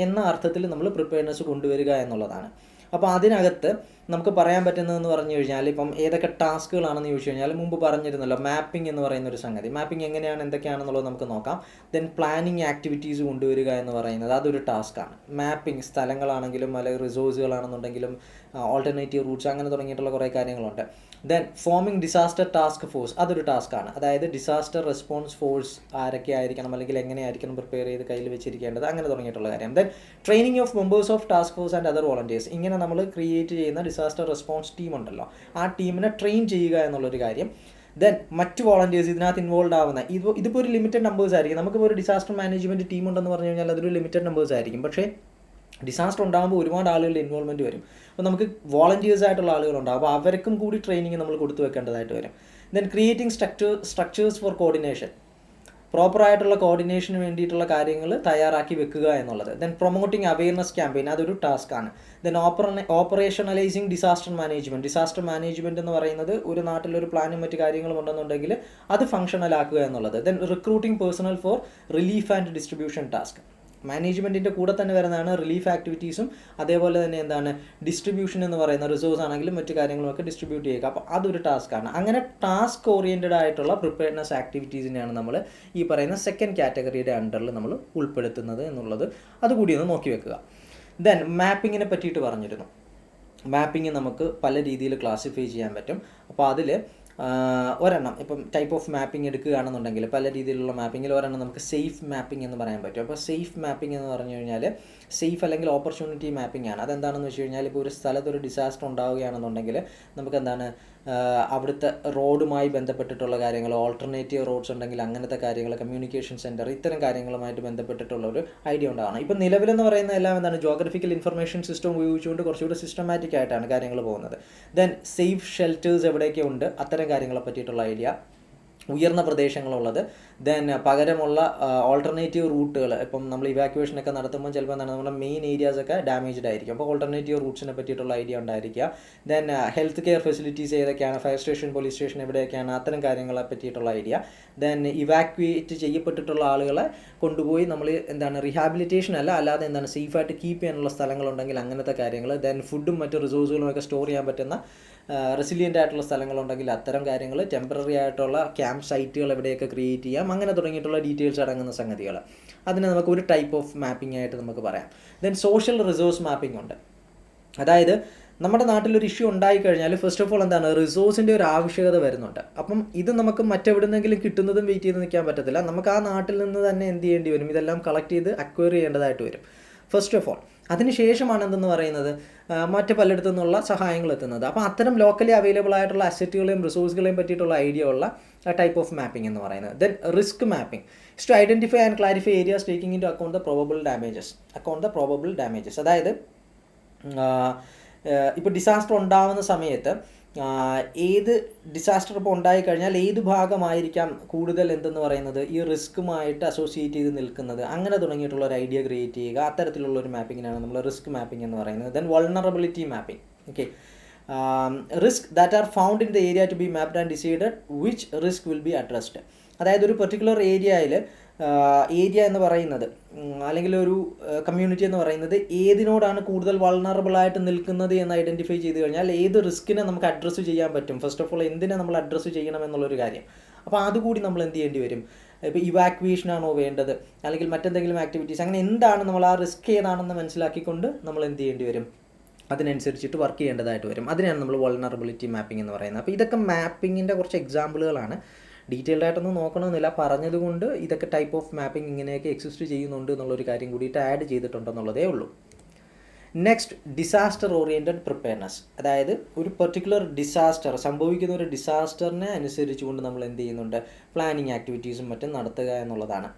എന്ന അർത്ഥത്തിൽ നമ്മൾ പ്രിപ്പയർനെസ് കൊണ്ടുവരിക എന്നുള്ളതാണ്. അപ്പോൾ അതിനകത്ത് നമുക്ക് പറയാൻ പറ്റുന്നതെന്ന് പറഞ്ഞു കഴിഞ്ഞാൽ ഇപ്പം ഏതൊക്കെ ടാസ്കുകളാണെന്ന് ചോദിച്ചു കഴിഞ്ഞാൽ മുമ്പ് പറഞ്ഞിരുന്നല്ലോ, മാപ്പിംഗ് എന്ന് പറയുന്ന ഒരു സംഗതി. മാപ്പിംഗ് എങ്ങനെയാണ്, എന്തൊക്കെയാണെന്നുള്ളത് നമുക്ക് നോക്കാം. ദെൻ പ്ലാനിങ് ആക്ടിവിറ്റീസ് കൊണ്ടുവരിക എന്ന് പറയുന്നത് അതൊരു ടാസ്ക്കാണ്. മാപ്പിംഗ് സ്ഥലങ്ങളാണെങ്കിലും അല്ലെങ്കിൽ റിസോഴ്സുകളാണെന്നുണ്ടെങ്കിലും ഓൾട്ടർനേറ്റീവ് റൂട്ട്സ് അങ്ങനെ തുടങ്ങിയിട്ടുള്ള കുറേ കാര്യങ്ങളുണ്ട്. Then forming disaster task force അതൊരു ടാസ്ക്കാണ്. അതായത് ഡിസാസ്റ്റർ റെസ്പോൺസ് ഫോഴ്സ് ആരൊക്കെ ആയിരിക്കണം അല്ലെങ്കിൽ എങ്ങനെയായിരിക്കണം പ്രിപ്പയർ ചെയ്ത് കയ്യിൽ വെച്ചിരിക്കേണ്ടത് അങ്ങനെ തുടങ്ങിയിട്ടുള്ള കാര്യം. Then training of members of task force and other volunteers. ഇങ്ങനെ നമ്മൾ ക്രിയേറ്റ് ചെയ്യുന്ന ഡിസാസ്റ്റർ റെസ്പോൺസ് ടീം ഉണ്ടല്ലോ, ആ ടീമിനെ ട്രെയിൻ ചെയ്യുക എന്നുള്ളൊരു കാര്യം. ദെൻ മറ്റ് വോളണ്ടിയേഴ്സ് ഇതിനകത്ത് ഇൻവോൾവ് ആവുന്ന ഇതിപ്പോൾ ഒരു ലിമിറ്റഡ് നമ്പേഴ്സ് ആയിരിക്കും. നമുക്കിപ്പോൾ ഒരു ഡിസാസ്റ്റർ മാനേജ്മെൻറ്റ് ടീം ഉണ്ടെന്ന് പറഞ്ഞു കഴിഞ്ഞാൽ അതൊരു ലിമിറ്റഡ് നമ്പേഴ്സ് ആയിരിക്കും. പക്ഷേ ഡിസാസ്റ്റർ ഉണ്ടാകുമ്പോൾ ഒരുപാട് ആളുകളുടെ ഇൻവോൾവ്മെൻറ്റ് വരും. അപ്പോൾ നമുക്ക് വോളണ്ടിയേഴ്സ് ആയിട്ടുള്ള ആളുകളുണ്ടാകും. അപ്പോൾ അവർക്കും കൂടി ട്രെയിനിങ് നമ്മൾ കൊടുത്തു വെക്കേണ്ടതായിട്ട് വരും. Then creating structures for coordination, പ്രോപ്പറായിട്ടുള്ള കോർഡിനേഷന് വേണ്ടിയിട്ടുള്ള കാര്യങ്ങൾ തയ്യാറാക്കി വെക്കുക എന്നുള്ളത്. ദെൻ പ്രൊമോട്ടിംഗ് അവെയർനെസ് ക്യാമ്പയിൻ അതൊരു ടാസ്ക്കാണ്. ദെൻ ഓപ്പറേഷണലൈസിങ് ഡിസാസ്റ്റർ മാനേജ്മെൻറ്റ് എന്ന് പറയുന്നത് ഒരു നാട്ടിലൊരു പ്ലാനും മറ്റു കാര്യങ്ങളും ഉണ്ടെന്നുണ്ടെങ്കിൽ അത് ഫങ്ഷണലാക്കുക എന്നുള്ളത്. Then recruiting personnel for relief and distribution task. മാനേജ്മെൻറ്റിൻ്റെ കൂടെ തന്നെ വരുന്നതാണ് റിലീഫ് ആക്ടിവിറ്റീസും അതേപോലെ തന്നെ എന്താണ് ഡിസ്ട്രിബ്യൂഷൻ എന്ന് പറയുന്ന റിസോഴ്സ് ആണെങ്കിലും മറ്റു കാര്യങ്ങളുമൊക്കെ ഡിസ്ട്രിബ്യൂട്ട് ചെയ്യുക. അപ്പോൾ അതൊരു ടാസ്ക്കാണ്. അങ്ങനെ ടാസ്ക് ഓറിയൻറ്റഡ് ആയിട്ടുള്ള പ്രിപ്പയർനെസ് ആക്ടിവിറ്റീസിനെയാണ് നമ്മൾ ഈ പറയുന്ന സെക്കൻഡ് കാറ്റഗറിയുടെ അണ്ടറിൽ നമ്മൾ ഉൾപ്പെടുത്തുന്നത് എന്നുള്ളത് അതുകൂടി ഒന്ന് നോക്കി വെക്കുക. ദെൻ മാപ്പിങ്ങിനെ പറ്റിയിട്ട് പറഞ്ഞിരുന്നു. മാപ്പിംഗ് നമുക്ക് പല രീതിയിൽ ക്ലാസിഫൈ ചെയ്യാൻ പറ്റും. അപ്പോൾ അതിൽ ഒരെണ്ണം ഇപ്പം ടൈപ്പ് ഓഫ് മാപ്പിംഗ് എടുക്കുകയാണെന്നുണ്ടെങ്കിൽ പല രീതിയിലുള്ള മാപ്പിങ്ങിൽ ഒരെണ്ണം നമുക്ക് സേഫ് മാപ്പിംഗ് എന്ന് പറയാൻ പറ്റും. അപ്പോൾ സേഫ് മാപ്പിംഗ് എന്ന് പറഞ്ഞു കഴിഞ്ഞാൽ സേഫ് അല്ലെങ്കിൽ ഓപ്പർച്യൂണിറ്റി മാപ്പിംഗ് ആണ്. അതെന്താണെന്ന് വെച്ച് കഴിഞ്ഞാൽ ഇപ്പോൾ ഒരു സ്ഥലത്തൊരു ഡിസാസ്റ്റർ ഉണ്ടാവുകയാണെന്നുണ്ടെങ്കിൽ നമുക്ക് എന്താണ് അവിടുത്തെ റോഡുമായി ബന്ധപ്പെട്ടിട്ടുള്ള കാര്യങ്ങൾ, ഓൾട്ടർനേറ്റീവ് റോഡ്സ് ഉണ്ടെങ്കിൽ അങ്ങനത്തെ കാര്യങ്ങൾ, കമ്മ്യൂണിക്കേഷൻ സെൻറ്റർ, ഇത്തരം കാര്യങ്ങളുമായിട്ട് ബന്ധപ്പെട്ടിട്ടുള്ള ഒരു ഐഡിയ ഉണ്ടാവണം. ഇപ്പം നിലവിലെന്ന് പറയുന്ന എല്ലാം എന്താണ് ജോഗ്രഫിക്കൽ ഇൻഫർമേഷൻ സിസ്റ്റം ഉപയോഗിച്ചുകൊണ്ട് കുറച്ചുകൂടി സിസ്റ്റമാറ്റിക് ആയിട്ടാണ് കാര്യങ്ങൾ പോകുന്നത്. ദെൻ സേഫ് ഷെൽറ്റേഴ്സ് എവിടെയൊക്കെ ഉണ്ട് അത്തരം കാര്യങ്ങളെ പറ്റിയിട്ടുള്ള ഐഡിയ, ഉയർന്ന പ്രദേശങ്ങളുള്ളത്. ദെൻ പകരമുള്ള ഓൾട്ടർനേറ്റീവ് റൂട്ടുകൾ, ഇപ്പം നമ്മൾ ഇവാക്യുവേഷനൊക്കെ നടത്തുമ്പോൾ ചിലപ്പോൾ എന്താണ് നമ്മുടെ മെയിൻ ഏരിയാസൊക്കെ ഡാമേജ്ഡ് ആയിരിക്കും. അപ്പോൾ ഓൾട്ടർനേറ്റീവ് റൂട്ട്സിനെ പറ്റിയിട്ടുള്ള ഐഡിയ ഉണ്ടായിരിക്കുക. ദെൻ ഹെൽത്ത് കെയർ ഫെസിലിറ്റീസ് ഏതൊക്കെയാണ്, ഫയർ സ്റ്റേഷൻ, പോലീസ് സ്റ്റേഷൻ എവിടെയൊക്കെയാണ്, അത്തരം കാര്യങ്ങളെ പറ്റിയിട്ടുള്ള ഐഡിയ. ദെൻ ഇവാക്യുവേറ്റ് ചെയ്യപ്പെട്ടിട്ടുള്ള ആളുകളെ കൊണ്ടുപോയി നമ്മൾ എന്താണ് റീഹാബിലിറ്റേഷൻ അല്ലാതെ എന്താണ് സേഫായിട്ട് കീപ്പ് ചെയ്യാനുള്ള സ്ഥലങ്ങളുണ്ടെങ്കിൽ അങ്ങനത്തെ കാര്യങ്ങൾ. ദെൻ ഫുഡും മറ്റ് റിസോഴ്സുകളും ഒക്കെ സ്റ്റോർ ചെയ്യാൻ പറ്റുന്ന റെസിലിയൻ്റ് ആയിട്ടുള്ള സ്ഥലങ്ങളുണ്ടെങ്കിൽ അത്തരം കാര്യങ്ങൾ, ടെമ്പററി ആയിട്ടുള്ള ക്യാമ്പ് സൈറ്റുകൾ എവിടെയൊക്കെ ക്രിയേറ്റ് ചെയ്യാം, അങ്ങനെ തുടങ്ങിയിട്ടുള്ള ഡീറ്റെയിൽസ് അടങ്ങുന്ന സംഗതികൾ. അതിനെ നമുക്ക് ഒരു ടൈപ്പ് ഓഫ് മാപ്പിംഗ് ആയിട്ട് നമുക്ക് പറയാം. ദെൻ സോഷ്യൽ റിസോഴ്സ് മാപ്പിംഗ് ഉണ്ട്. അതായത് നമ്മുടെ നാട്ടിലൊരു ഇഷ്യൂ ഉണ്ടായിക്കഴിഞ്ഞാൽ ഫസ്റ്റ് ഓഫ് ഓൾ എന്താണ് റിസോഴ്സിൻ്റെ ഒരു ആവശ്യകത വരുന്നുണ്ട്. അപ്പം ഇത് നമുക്ക് മറ്റെവിടുന്നെങ്കിലും കിട്ടുന്നതും വെയിറ്റ് ചെയ്ത് നിൽക്കാൻ പറ്റത്തില്ല. നമുക്ക് ആ നാട്ടിൽ നിന്ന് തന്നെ എന്ത് ചെയ്യേണ്ടി വരും, ഇതെല്ലാം കളക്ട് ചെയ്ത് അക്വയർ ചെയ്യേണ്ടതായിട്ട് വരും ഫസ്റ്റ് ഓഫ് ഓൾ. അതിനുശേഷമാണ് എന്തെന്ന് പറയുന്നത് മറ്റ് പലയിടത്തു നിന്നുള്ള സഹായങ്ങൾ എത്തുന്നത്. അപ്പോൾ അത്തരം ലോക്കലി അവൈലബിൾ ആയിട്ടുള്ള അസറ്റുകളെയും റിസോഴ്സുകളെയും പറ്റിയിട്ടുള്ള ഐഡിയ ഉള്ള ടൈപ്പ് ഓഫ് മാപ്പിംഗ് എന്ന് പറയുന്നത്. Then risk mapping is to identify and clarify areas taking into account the probable damages. അതായത് ഇപ്പോൾ ഡിസാസ്റ്റർ ഉണ്ടാകുന്ന സമയത്ത് ഏത് ഡിസാസ്റ്റർ ഇപ്പോൾ ഉണ്ടായിക്കഴിഞ്ഞാൽ ഏത് ഭാഗമായിരിക്കാം കൂടുതൽ എന്തെന്ന് പറയുന്നത് ഈ റിസ്ക്കുമായിട്ട് അസോസിയേറ്റ് ചെയ്ത് നിൽക്കുന്നത്, അങ്ങനെ തുടങ്ങിയിട്ടുള്ള ഒരു ഐഡിയ ക്രിയേറ്റ് ചെയ്യുക. അത്തരത്തിലുള്ള ഒരു മാപ്പിങ്ങിനാണ് നമ്മൾ റിസ്ക് മാപ്പിംഗ് എന്ന് പറയുന്നത്. Then vulnerability mapping. Okay, risk that are found in the area to be mapped and decided which risk will be addressed. അതായത് ഒരു പെർട്ടിക്കുലർ ഏരിയ എന്ന് പറയുന്നത് അല്ലെങ്കിൽ ഒരു കമ്മ്യൂണിറ്റി എന്ന് പറയുന്നത് ഏതിനോടാണ് കൂടുതൽ വൾണറബിളായിട്ട് നിൽക്കുന്നത് എന്ന് ഐഡൻറ്റിഫൈ ചെയ്ത് കഴിഞ്ഞാൽ ഏത് റിസ്കിനെ നമുക്ക് അഡ്രസ്സ് ചെയ്യാൻ പറ്റും, ഫസ്റ്റ് ഓഫ് ഓൾ എന്തിനെ നമ്മൾ അഡ്രസ്സ് ചെയ്യണം എന്നുള്ളൊരു കാര്യം. അപ്പോൾ അതുകൂടി നമ്മൾ എന്ത് ചെയ്യേണ്ടി വരും, ഇപ്പോൾ ഇവാക്യുവേഷനാണോ വേണ്ടത് അല്ലെങ്കിൽ മറ്റെന്തെങ്കിലും ആക്ടിവിറ്റീസ്, അങ്ങനെ എന്താണ് നമ്മൾ ആ റിസ്ക് ഏതാണെന്ന് മനസ്സിലാക്കിക്കൊണ്ട് നമ്മൾ എന്ത് ചെയ്യേണ്ടി വരും, അതിനനുസരിച്ചിട്ട് വർക്ക് ചെയ്യേണ്ടതായിട്ട് വരും. അതിനാണ് നമ്മൾ വൾണറബിലിറ്റി മാപ്പിംഗ് എന്ന് പറയുന്നത്. അപ്പോൾ ഇതൊക്കെ മാപ്പിങ്ങിൻ്റെ കുറച്ച് എക്സാമ്പിളുകളാണ്. ഡീറ്റെയിൽഡ് ആയിട്ടൊന്നും നോക്കണമെന്നില്ല, പറഞ്ഞതുകൊണ്ട് ഇതൊക്കെ ടൈപ്പ് ഓഫ് മാപ്പിംഗ് ഇങ്ങനെയൊക്കെ എക്സിസ്റ്റ് ചെയ്യുന്നുണ്ട് എന്നുള്ളൊരു കാര്യം കൂടിയിട്ട് ആഡ് ചെയ്തിട്ടുണ്ടെന്നുള്ളതേ ഉള്ളൂ. Next, disaster oriented preparedness. അതായത് ഒരു പെർട്ടിക്കുലർ ഡിസാസ്റ്റർ സംഭവിക്കുന്ന ഒരു ഡിസാസ്റ്ററിനെ അനുസരിച്ചുകൊണ്ട് നമ്മൾ എന്ത് ചെയ്യുന്നുണ്ട്, പ്ലാനിങ് ആക്ടിവിറ്റീസും മറ്റും നടത്തുക എന്നുള്ളതാണ്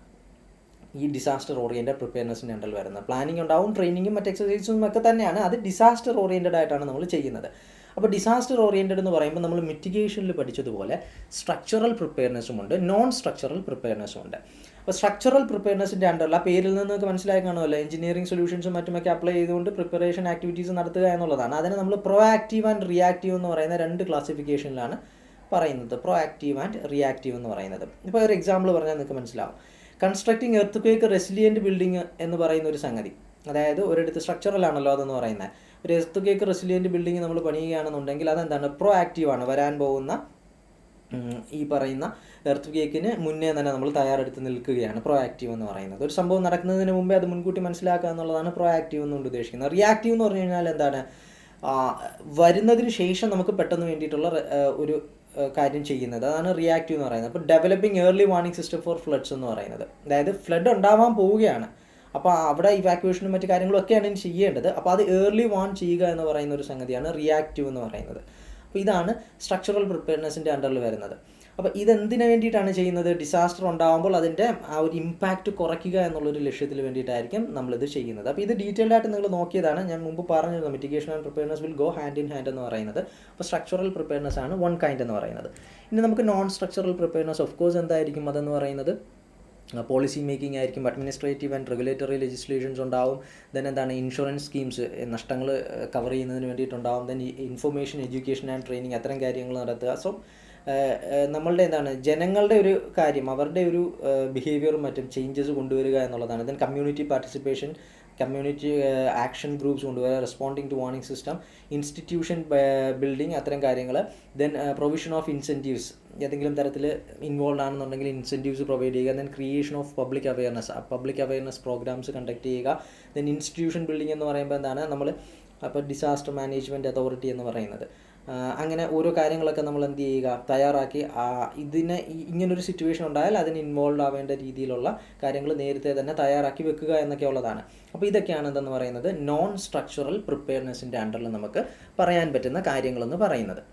ഈ ഡിസാസ്റ്റർ ഓറിയൻറ്റഡ് പ്രിപ്പയർനെസ്സിൻ്റെ അണ്ടറിൽ വരുന്നത്. പ്ലാനിങ് ഉണ്ടാവും, ട്രെയിനിങ്ങും മറ്റ് എക്സസൈസും ഒക്കെ തന്നെയാണ്. അത് ഡിസാസ്റ്റർ ഓറിയൻറ്റഡ് ആയിട്ടാണ് നമ്മൾ ചെയ്യുന്നത്. അപ്പോൾ ഡിസാസ്റ്റർ ഓറിയൻറ്റഡ് എന്ന് പറയുമ്പോൾ നമ്മൾ മിറ്റിഗേഷനിൽ പഠിച്ചതുപോലെ സ്ട്രക്ചറൽ പ്രിപ്പയർനെസ്സും ഉണ്ട്, നോൺ സ്ട്രക്ചറൽ പ്രിപ്പയർനെസ്സും ഉണ്ട്. അപ്പോൾ സ്ട്രക്ചറൽ പ്രിപ്പയർനെസ്സിൻ്റെ അണ്ടറിൽ ആ പേരിൽ നിന്ന് നിങ്ങൾക്ക് മനസ്സിലായി കാണുമല്ലോ, എഞ്ചിനീയറിംഗ് സൊല്യൂഷൻസും മറ്റുമൊക്കെ അപ്ലൈ ചെയ്തുകൊണ്ട് പ്രിപ്പറേഷൻ ആക്ടിവിറ്റീസ് നടത്തുക എന്നുള്ളതാണ്. അതിനെ നമ്മൾ പ്രൊആക്റ്റീവ് ആൻഡ് റിയാക്റ്റീവ് എന്ന് പറയുന്ന രണ്ട് ക്ലാസിഫിക്കേഷനിലാണ് പറയുന്നത്. പ്രൊആക്റ്റീവ് ആൻഡ് റിയാക്റ്റീവ് എന്ന് പറയുന്നത്. ഇപ്പോൾ ഒരു എക്സാമ്പിൾ പറഞ്ഞാൽ നിങ്ങൾക്ക് മനസ്സിലാവും. Constructing earth quake resilient building എന്ന് പറയുന്ന ഒരു സംഗതി, അതായത് ഒരിടത്ത് സ്ട്രക്ചറലാണല്ലോ അതെന്ന് പറയുന്നത്. ഒരു എർത്ത് ക്വേക്ക് റെസിലിയൻറ്റ് ബിൽഡിംഗ് നമ്മൾ പണിയുകയാണെന്നുണ്ടെങ്കിൽ അതെന്താണ്, പ്രോ ആക്റ്റീവാണ്. വരാൻ പോകുന്ന ഈ പറയുന്ന എർത്ത് ക്വേക്കിന് മുന്നേ തന്നെ നമ്മൾ തയ്യാറെടുത്ത് നിൽക്കുകയാണ് പ്രോ ആക്റ്റീവ് എന്ന് പറയുന്നത്. ഒരു സംഭവം നടക്കുന്നതിന് മുമ്പേ അത് മുൻകൂട്ടി മനസ്സിലാക്കുക എന്നുള്ളതാണ് പ്രോ ആക്റ്റീവ് എന്നുകൊണ്ട് ഉദ്ദേശിക്കുന്നത്. റിയാക്റ്റീവ് എന്ന് പറഞ്ഞു കഴിഞ്ഞാൽ എന്താണ്, വരുന്നതിന് ശേഷം നമുക്ക് പെട്ടെന്ന് വേണ്ടിയിട്ടുള്ള ഒരു കാര്യം ചെയ്യുന്നത്, അതാണ് റിയാക്റ്റീവ് എന്ന് പറയുന്നത്. അപ്പോൾ developing early warning system for floods എന്ന് പറയുന്നത്, അതായത് ഫ്ലഡ് ഉണ്ടാവാൻ പോവുകയാണ്, അപ്പോൾ അവിടെ ഇവാക്യുവേഷനും മറ്റു കാര്യങ്ങളും ഒക്കെയാണ് ഇനി ചെയ്യേണ്ടത്. അപ്പോൾ അത് ഏർലി വാൺ ചെയ്യുക എന്ന് പറയുന്ന ഒരു സംഗതിയാണ് റിയാക്റ്റീവ് എന്ന് പറയുന്നത്. അപ്പോൾ ഇതാണ് സ്ട്രക്ചറൽ പ്രിപ്പയർനെസ്സിൻ്റെ അണ്ടറിൽ വരുന്നത്. അപ്പോൾ ഇതെന്തിനു വേണ്ടിയിട്ടാണ് ചെയ്യുന്നത്, ഡിസാസ്റ്റർ ഉണ്ടാകുമ്പോൾ അതിൻ്റെ ആ ഒരു ഇമ്പാക്റ്റ് കുറയ്ക്കുക എന്നുള്ളൊരു ലക്ഷ്യത്തിൽ വേണ്ടിയിട്ടായിരിക്കും നമ്മളിത് ചെയ്യുന്നത്. അപ്പോൾ ഇത് ഡീറ്റെയിൽഡ് ആയിട്ട് നിങ്ങൾ നോക്കിയതാണ്. ഞാൻ മുമ്പ് പറഞ്ഞിരുന്നു mitigation and preparedness will go hand in hand എന്ന് പറയുന്നത്. അപ്പോൾ സ്ട്രക്ചറൽ പ്രിപ്പയർനെസ് ആണ് വൺ കൈൻഡ് എന്ന് പറയുന്നത്. ഇനി നമുക്ക് non structural preparedness of course എന്തായിരിക്കും അതെന്ന് പറയുന്നത്, പോളിസി മേക്കിംഗ് ആയിരിക്കും, അഡ്മിനിസ്ട്രേറ്റീവ് ആൻഡ് റെഗുലേറ്ററി ലെജിസ്ലേഷൻസ് ഉണ്ടാവും, ദെൻ എന്താണ് ഇൻഷുറൻസ് സ്കീംസ് നഷ്ടങ്ങൾ കവർ ചെയ്യുന്നതിന് വേണ്ടിയിട്ടുണ്ടാവും, then information education and training അത്തരം കാര്യങ്ങൾ നടത്തുക. സോ നമ്മളുടെ എന്താണ് ജനങ്ങളുടെ ഒരു കാര്യം, അവരുടെ ഒരു ബിഹേവിയറും മറ്റും ചേഞ്ചസ് കൊണ്ടുവരിക എന്നുള്ളതാണ്. Then community participation, community action groups കൊണ്ടുവരിക, responding to warning system, institution building അത്തരം കാര്യങ്ങൾ, ദെൻ പ്രൊവിഷൻ ഓഫ് ഇൻസെൻറ്റീവ്സ്, ഏതെങ്കിലും തരത്തിൽ ഇൻവോൾവ് ആണെന്നുണ്ടെങ്കിൽ ഇൻസെൻറ്റീവ്സ് പ്രൊവൈഡ് ചെയ്യുക, then creation of public awareness programmes conduct ചെയ്യുക, ദെൻ ഇൻസ്റ്റിറ്റ്യൂഷൻ ബിൽഡിംഗ് എന്ന് പറയുമ്പോൾ എന്താണ് നമ്മൾ അപ്പോൾ ഡിസാസ്റ്റർ മാനേജ്മെൻറ്റ് അതോറിറ്റി എന്ന് പറയുന്നത്, അങ്ങനെ ഓരോ കാര്യങ്ങളൊക്കെ നമ്മൾ എന്ത് ചെയ്യുക, തയ്യാറാക്കി ഇതിനെ ഇങ്ങനൊരു സിറ്റുവേഷൻ ഉണ്ടായാൽ അതിന് ഇൻവോൾവ് ആവേണ്ട രീതിയിലുള്ള കാര്യങ്ങൾ നേരത്തെ തന്നെ തയ്യാറാക്കി വെക്കുക എന്നൊക്കെ ഉള്ളതാണ്. അപ്പോൾ ഇതൊക്കെയാണ് എന്തെന്ന് പറയുന്നത് നോൺ സ്ട്രക്ചറൽ പ്രിപ്പയർനെസ്സിൻ്റെ അണ്ടറിൽ നമുക്ക് പറയാൻ പറ്റുന്ന കാര്യങ്ങളെന്ന് പറയുന്നത്.